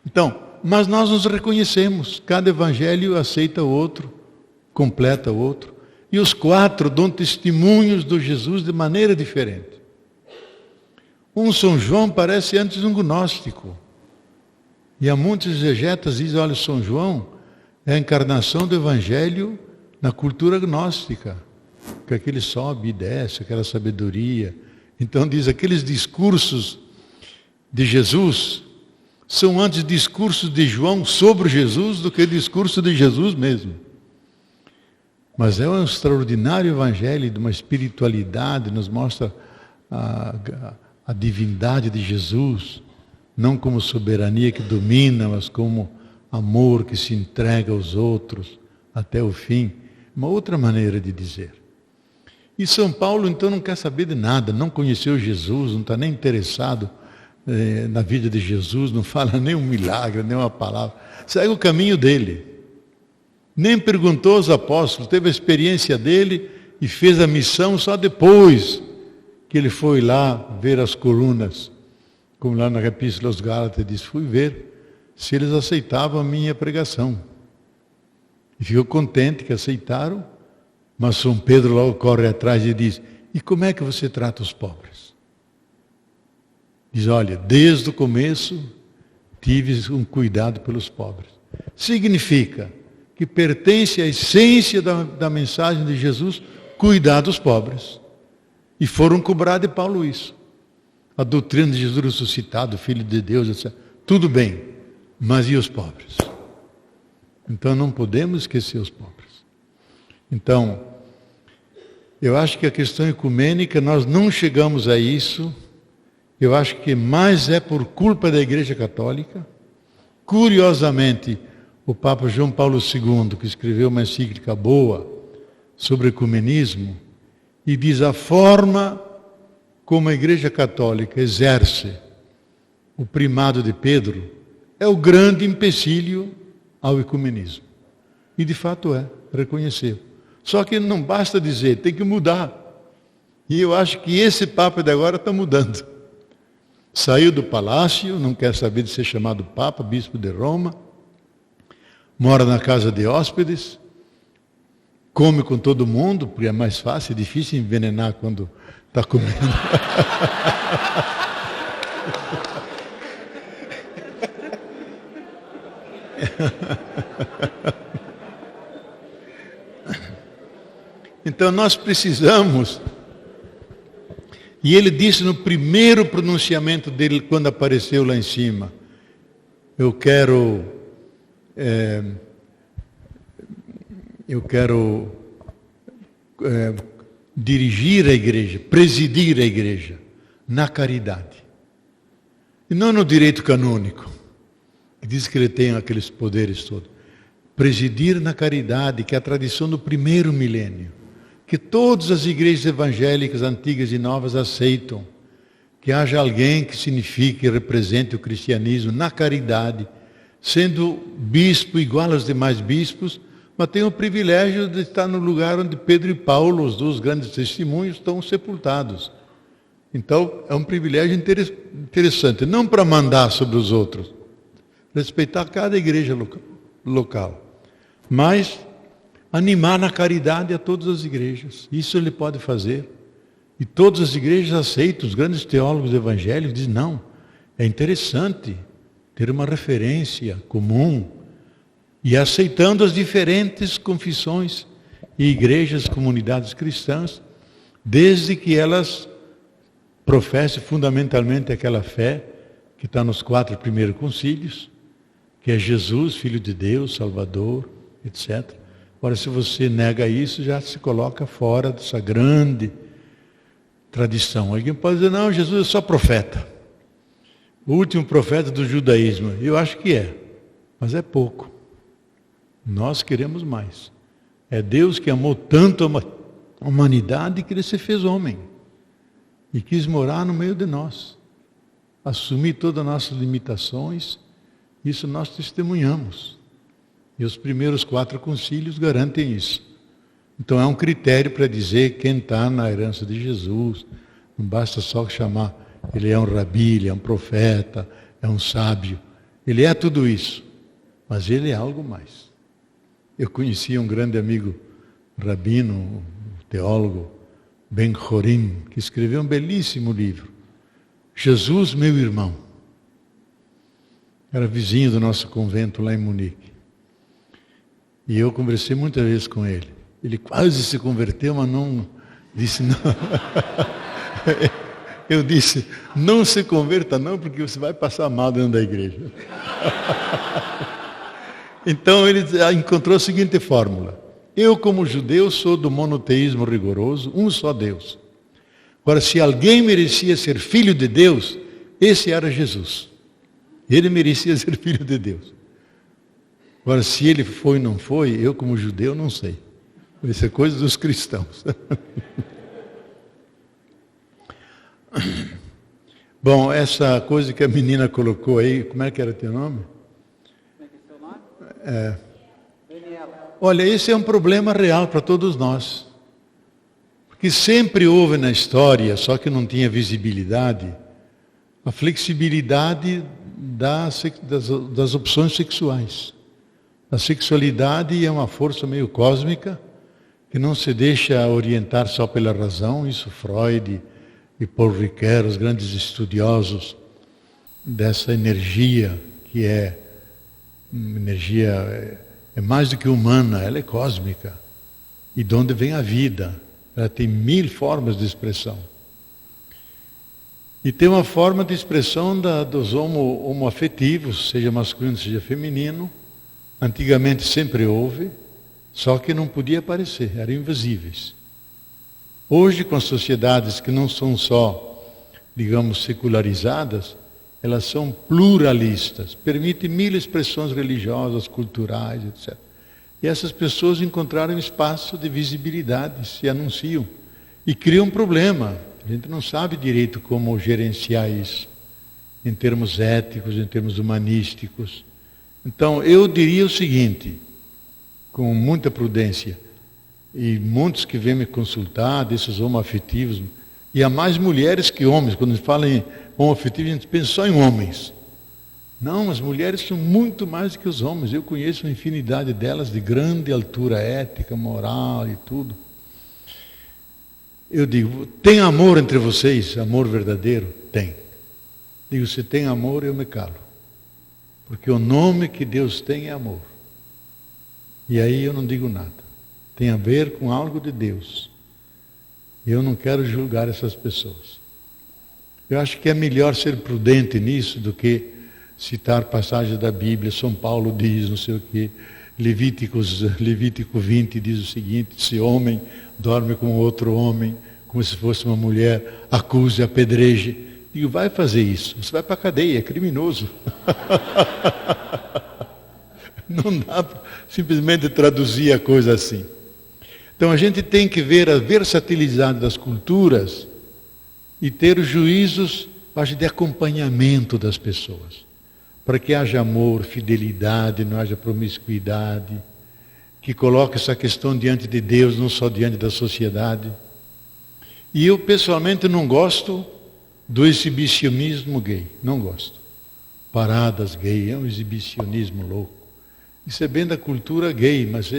Speaker 4: Então, mas nós nos reconhecemos, cada evangelho aceita o outro, completa o outro. E os 4 dão testemunhos do Jesus de maneira diferente. Um São João parece antes um gnóstico. E há muitos exegetas que dizem, olha, São João é a encarnação do Evangelho na cultura gnóstica. Que aquele sobe e desce, aquela sabedoria. Então diz, aqueles discursos de Jesus são antes discursos de João sobre Jesus do que discurso de Jesus mesmo. Mas é um extraordinário evangelho de uma espiritualidade, nos mostra a divindade de Jesus, não como soberania que domina, mas como amor que se entrega aos outros até o fim. Uma outra maneira de dizer. E São Paulo então não quer saber de nada, não conheceu Jesus, não está nem interessado na vida de Jesus, não fala nem um milagre, nem uma palavra. Segue o caminho dele. Nem perguntou aos apóstolos, teve a experiência dele e fez a missão só depois que ele foi lá ver as colunas. Como lá na Epístola aos Gálatas diz, fui ver se eles aceitavam a minha pregação. E ficou contente que aceitaram, mas São Pedro logo corre atrás e diz, e como é que você trata os pobres? Diz, olha, desde o começo tive um cuidado pelos pobres. Significa que pertence à essência da mensagem de Jesus, cuidar dos pobres. E foram cobrar de Paulo isso. A doutrina de Jesus ressuscitado, Filho de Deus, etc. Tudo bem, mas e os pobres? Então não podemos esquecer os pobres. Então, eu acho que a questão ecumênica, nós não chegamos a isso. Eu acho que mais é por culpa da Igreja Católica. Curiosamente, o Papa João Paulo II, que escreveu uma encíclica boa sobre ecumenismo, e diz a forma como a Igreja Católica exerce o primado de Pedro é o grande empecilho ao ecumenismo. E de fato reconheceu. Só que não basta dizer, tem que mudar. E eu acho que esse Papa de agora está mudando. Saiu do palácio, não quer saber de ser chamado Papa, Bispo de Roma, mora na casa de hóspedes, come com todo mundo, porque é mais fácil, é difícil envenenar quando está comendo. Então nós precisamos, e ele disse no primeiro pronunciamento dele, quando apareceu lá em cima, eu quero dirigir a igreja, presidir a igreja, na caridade. E não no direito canônico, que diz que ele tem aqueles poderes todos. Presidir na caridade, que é a tradição do primeiro milênio, que todas as igrejas evangélicas, antigas e novas, aceitam. Que haja alguém que signifique e represente o cristianismo na caridade, sendo bispo igual aos demais bispos, mas tem o privilégio de estar no lugar onde Pedro e Paulo, os dois grandes testemunhos, estão sepultados. Então, é um privilégio interessante, não para mandar sobre os outros, respeitar cada igreja local, mas animar na caridade a todas as igrejas. Isso ele pode fazer. E todas as igrejas aceitam, os grandes teólogos evangélicos dizem, não, é interessante ter uma referência comum, e aceitando as diferentes confissões e igrejas, comunidades cristãs, desde que elas professem fundamentalmente aquela fé que está nos 4 primeiros concílios, que é Jesus, Filho de Deus, Salvador, etc. Agora, se você nega isso, já se coloca fora dessa grande tradição. Alguém pode dizer, não, Jesus é só profeta. O último profeta do judaísmo. Eu acho que é, mas é pouco. Nós queremos mais. É Deus que amou tanto a humanidade que ele se fez homem. E quis morar no meio de nós. Assumir todas as nossas limitações. Isso nós testemunhamos. E os primeiros 4 concílios garantem isso. Então é um critério para dizer quem está na herança de Jesus. Não basta só chamar, ele é um rabi, ele é um profeta, é um sábio. Ele é tudo isso, mas ele é algo mais. Eu conhecia um grande amigo rabino, um teólogo, Ben Chorim, que escreveu um belíssimo livro, Jesus, meu irmão. Era vizinho do nosso convento lá em Munique. E eu conversei muitas vezes com ele. Ele quase se converteu, mas não disse não. Eu disse, não se converta não, porque você vai passar mal dentro da igreja. Então ele encontrou a seguinte fórmula. Eu, como judeu, sou do monoteísmo rigoroso, um só Deus. Agora, se alguém merecia ser filho de Deus, esse era Jesus. Ele merecia ser filho de Deus. Agora, se ele foi ou não foi, eu como judeu não sei. Isso é coisa dos cristãos. Bom, essa coisa que a menina colocou aí, como é que era teu nome? Como é que é seu nome? Daniela. Olha, esse é um problema real para todos nós. Porque sempre houve na história, só que não tinha visibilidade, a flexibilidade das opções sexuais. A sexualidade é uma força meio cósmica, que não se deixa orientar só pela razão. Isso Freud e Paul Ricoeur, os grandes estudiosos dessa energia que é uma energia, é mais do que humana, ela é cósmica. E de onde vem a vida? Ela tem 1000 formas de expressão. E tem uma forma de expressão dos homoafetivos, seja masculino, seja feminino. Antigamente sempre houve, só que não podia aparecer, eram invisíveis. Hoje, com as sociedades que não são só, digamos, secularizadas, elas são pluralistas, permitem 1000 expressões religiosas, culturais, etc. E essas pessoas encontraram espaço de visibilidade, se anunciam e criam um problema. A gente não sabe direito como gerenciar isso, em termos éticos, em termos humanísticos. Então, eu diria o seguinte, com muita prudência, e muitos que vêm me consultar, desses homoafetivos, e há mais mulheres que homens. Quando a gente fala em homoafetivo, a gente pensa só em homens. Não, as mulheres são muito mais do que os homens. Eu conheço uma infinidade delas de grande altura ética, moral e tudo. Eu digo, tem amor entre vocês? Amor verdadeiro? Tem. Digo, se tem amor, eu me calo. Porque o nome que Deus tem é amor. E aí eu não digo nada. Tem a ver com algo de Deus. Eu não quero julgar essas pessoas. Eu acho que é melhor ser prudente nisso do que citar passagens da Bíblia. São Paulo diz, não sei o quê. Levítico 20 diz o seguinte: se homem dorme com outro homem, como se fosse uma mulher, acuse, apedreje. Digo, vai fazer isso, você vai para a cadeia, é criminoso. Não dá para simplesmente traduzir a coisa assim. Então a gente tem que ver a versatilidade das culturas e ter os juízos, acho, de acompanhamento das pessoas, para que haja amor, fidelidade, não haja promiscuidade, que coloque essa questão diante de Deus, não só diante da sociedade. E eu pessoalmente não gosto do exibicionismo gay, não gosto. Paradas gay, é um exibicionismo louco. Isso é bem da cultura gay, mas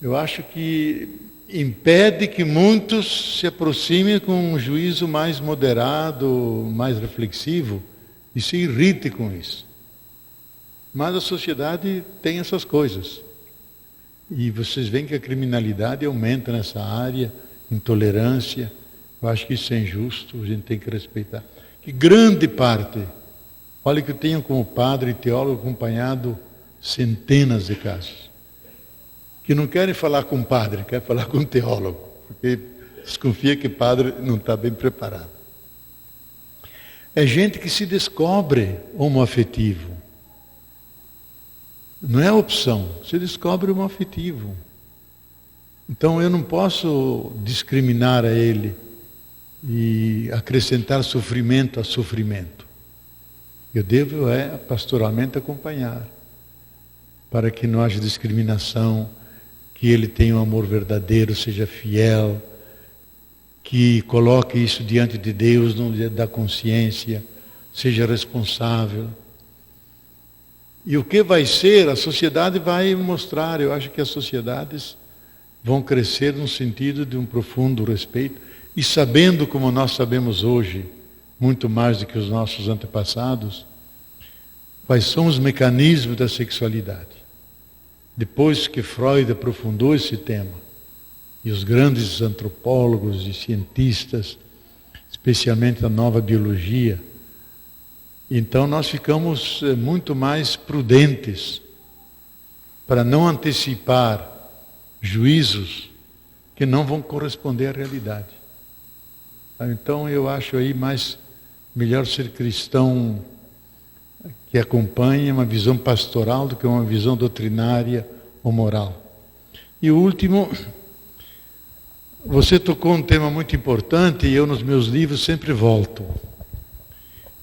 Speaker 4: eu acho que impede que muitos se aproximem com um juízo mais moderado, mais reflexivo, e se irrite com isso. Mas a sociedade tem essas coisas. E vocês veem que a criminalidade aumenta nessa área, intolerância. Eu acho que isso é injusto, a gente tem que respeitar. Que grande parte, olha que eu tenho como padre e teólogo acompanhado centenas de casos, que não querem falar com padre, querem falar com teólogo, porque desconfia que padre não está bem preparado. É gente que se descobre homoafetivo. Não é opção, se descobre homoafetivo. Então eu não posso discriminar a ele e acrescentar sofrimento a sofrimento. Eu devo pastoralmente acompanhar, para que não haja discriminação, que ele tenha um amor verdadeiro, seja fiel, que coloque isso diante de Deus, da consciência, seja responsável. E o que vai ser, a sociedade vai mostrar. Eu acho que as sociedades vão crescer no sentido de um profundo respeito, e sabendo, como nós sabemos hoje, muito mais do que os nossos antepassados, quais são os mecanismos da sexualidade. Depois que Freud aprofundou esse tema, e os grandes antropólogos e cientistas, especialmente da nova biologia, então nós ficamos muito mais prudentes para não antecipar juízos que não vão corresponder à realidade. Então eu acho aí melhor ser cristão que acompanha uma visão pastoral do que uma visão doutrinária ou moral. E o último, você tocou um tema muito importante e eu nos meus livros sempre volto.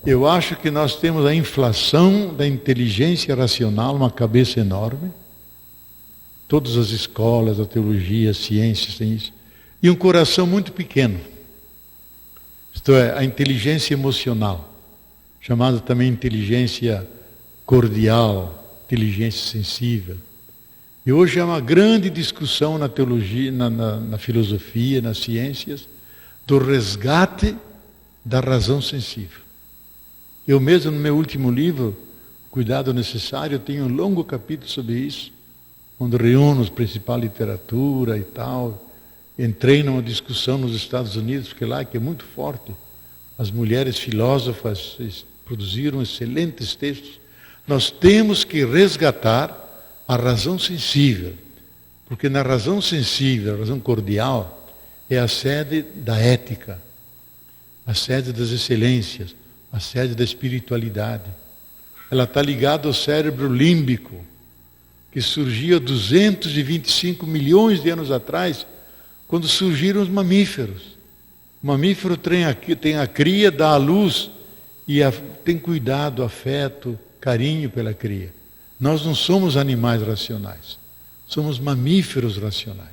Speaker 4: Eu acho que nós temos a inflação da inteligência racional, uma cabeça enorme. Todas as escolas, a teologia, as ciências têm isso. E um coração muito pequeno. Isto é, a inteligência emocional, chamada também inteligência cordial, inteligência sensível. E hoje há uma grande discussão na teologia, na filosofia, nas ciências, do resgate da razão sensível. Eu mesmo, no meu último livro, cuidado necessário. Eu tenho um longo capítulo sobre isso, onde reúno a principal literatura e tal. Entrei numa discussão nos Estados Unidos, porque lá que é muito forte. As mulheres filósofas produziram excelentes textos. Nós temos que resgatar a razão sensível, porque na razão sensível, a razão cordial, é a sede da ética, a sede das excelências, a sede da espiritualidade. Ela está ligada ao cérebro límbico, que surgiu há 225 milhões de anos atrás, quando surgiram os mamíferos. O mamífero tem a cria, dá à luz e tem cuidado, afeto, carinho pela cria. Nós não somos animais racionais, somos mamíferos racionais.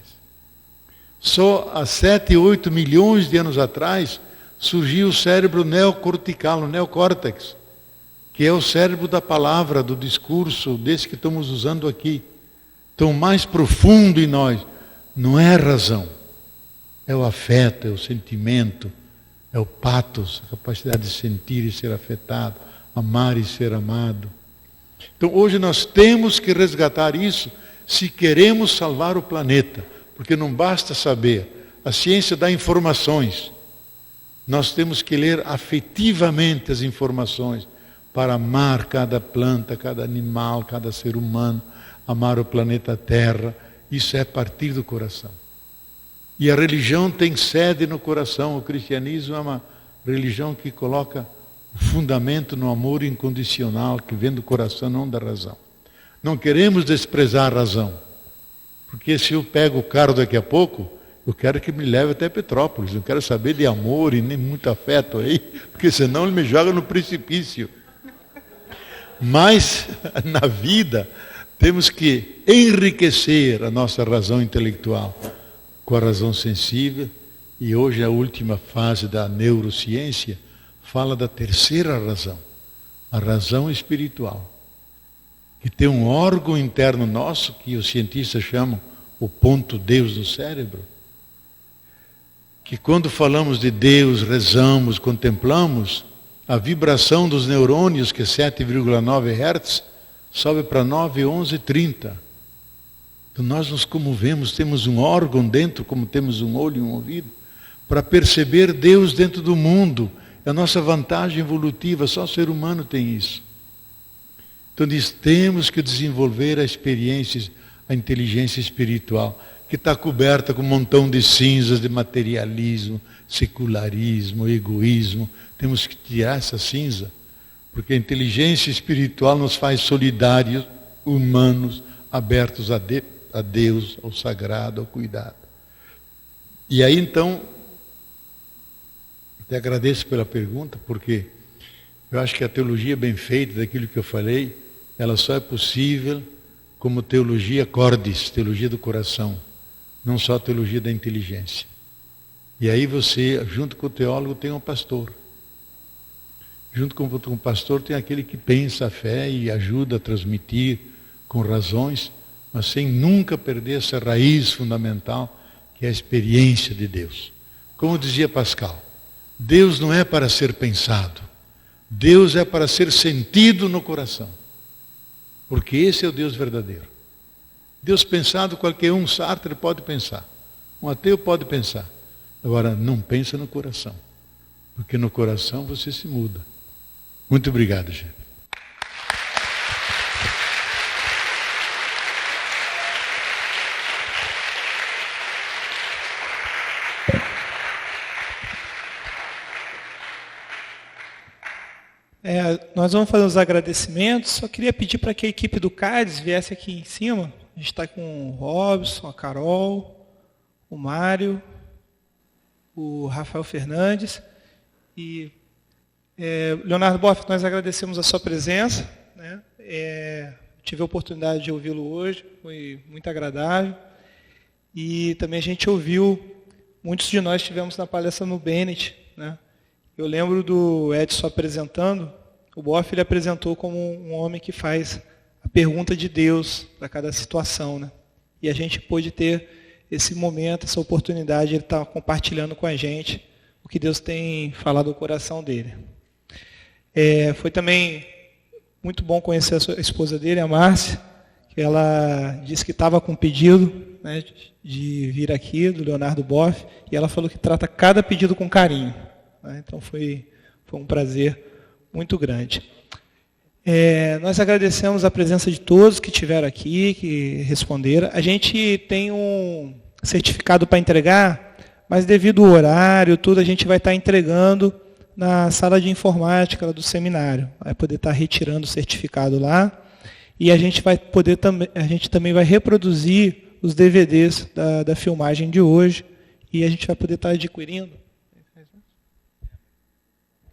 Speaker 4: Só há 7, 8 milhões de anos atrás surgiu o cérebro neocortical, o neocórtex, que é o cérebro da palavra, do discurso, desse que estamos usando aqui. Então, o mais profundo em nós não é a razão, é o afeto, é o sentimento, é o patos, a capacidade de sentir e ser afetado, amar e ser amado. Então, hoje nós temos que resgatar isso se queremos salvar o planeta, porque não basta saber, a ciência dá informações. Nós temos que ler afetivamente as informações para amar cada planta, cada animal, cada ser humano, amar o planeta Terra. Isso é a partir do coração. E a religião tem sede no coração. O cristianismo é uma religião que coloca o fundamento no amor incondicional, que vem do coração, não da razão. Não queremos desprezar a razão, porque se eu pego o carro daqui a pouco, eu quero que me leve até Petrópolis, não quero saber de amor e nem muito afeto aí, porque senão ele me joga no precipício. Mas, na vida, temos que enriquecer a nossa razão intelectual com a razão sensível, e hoje a última fase da neurociência fala da terceira razão, a razão espiritual, que tem um órgão interno nosso, que os cientistas chamam o ponto Deus do cérebro, que quando falamos de Deus, rezamos, contemplamos, a vibração dos neurônios, que é 7,9 Hz, sobe para 9, 11, 30. Então nós nos comovemos, temos um órgão dentro, como temos um olho e um ouvido, para perceber Deus dentro do mundo. É a nossa vantagem evolutiva, só o ser humano tem isso. Então temos que desenvolver a experiência, a inteligência espiritual, que está coberta com um montão de cinzas de materialismo, secularismo, egoísmo. Temos que tirar essa cinza, porque a inteligência espiritual nos faz solidários, humanos, abertos a Deus, ao sagrado, ao cuidado. E aí então, te agradeço pela pergunta, porque eu acho que a teologia bem feita, daquilo que eu falei, ela só é possível como teologia cordis, teologia do coração, não só a teologia da inteligência. E aí você, junto com o teólogo, tem um pastor. Junto com o pastor tem aquele que pensa a fé e ajuda a transmitir com razões, mas sem nunca perder essa raiz fundamental, que é a experiência de Deus. Como dizia Pascal, Deus não é para ser pensado, Deus é para ser sentido no coração. Porque esse é o Deus verdadeiro. Deus pensado, qualquer um, Sartre pode pensar. Um ateu pode pensar. Agora, não pensa no coração. Porque no coração você se muda. Muito obrigado, gente.
Speaker 5: Nós vamos fazer os agradecimentos. Só queria pedir para que a equipe do CADES viesse aqui em cima. A gente está com o Robson, a Carol, o Mário, o Rafael Fernandes. E, Leonardo Boff, nós agradecemos a sua presença. Né? Tive a oportunidade de ouvi-lo hoje, foi muito agradável. E também a gente ouviu, muitos de nós estivemos na palestra no Bennett, né? Eu lembro do Edson apresentando, o Boff ele apresentou como um homem que faz a pergunta de Deus para cada situação, né? E a gente pôde ter esse momento, essa oportunidade, ele está compartilhando com a gente o que Deus tem falado ao coração dele. Foi também muito bom conhecer a esposa dele, a Márcia, que ela disse que estava com pedido, né, de vir aqui, do Leonardo Boff, e ela falou que trata cada pedido com carinho. Né? Então foi um prazer muito grande. Nós agradecemos a presença de todos que estiveram aqui, que responderam. A gente tem um certificado para entregar, mas devido ao horário, tudo, a gente vai estar entregando na sala de informática do seminário. Vai poder estar retirando o certificado lá. E a gente também vai reproduzir os DVDs da filmagem de hoje. E a gente vai poder estar adquirindo.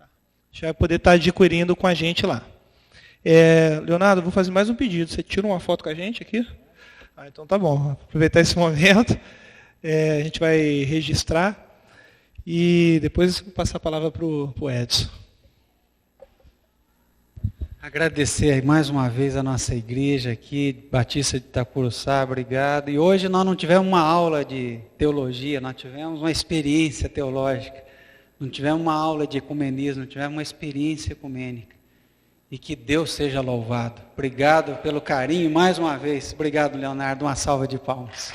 Speaker 5: A gente vai poder estar adquirindo com a gente lá. Leonardo, vou fazer mais um pedido. Você tira uma foto com a gente aqui? Então tá bom. Vou aproveitar esse momento. A gente vai registrar. E depois vou passar a palavra para o Edson.
Speaker 3: Agradecer mais uma vez a nossa igreja aqui, Batista de Itacuruçá, obrigado. E hoje nós não tivemos uma aula de teologia, nós tivemos uma experiência teológica. Não tivemos uma aula de ecumenismo, não tivemos uma experiência ecumênica. E que Deus seja louvado. Obrigado pelo carinho mais uma vez. Obrigado, Leonardo. Uma salva de palmas.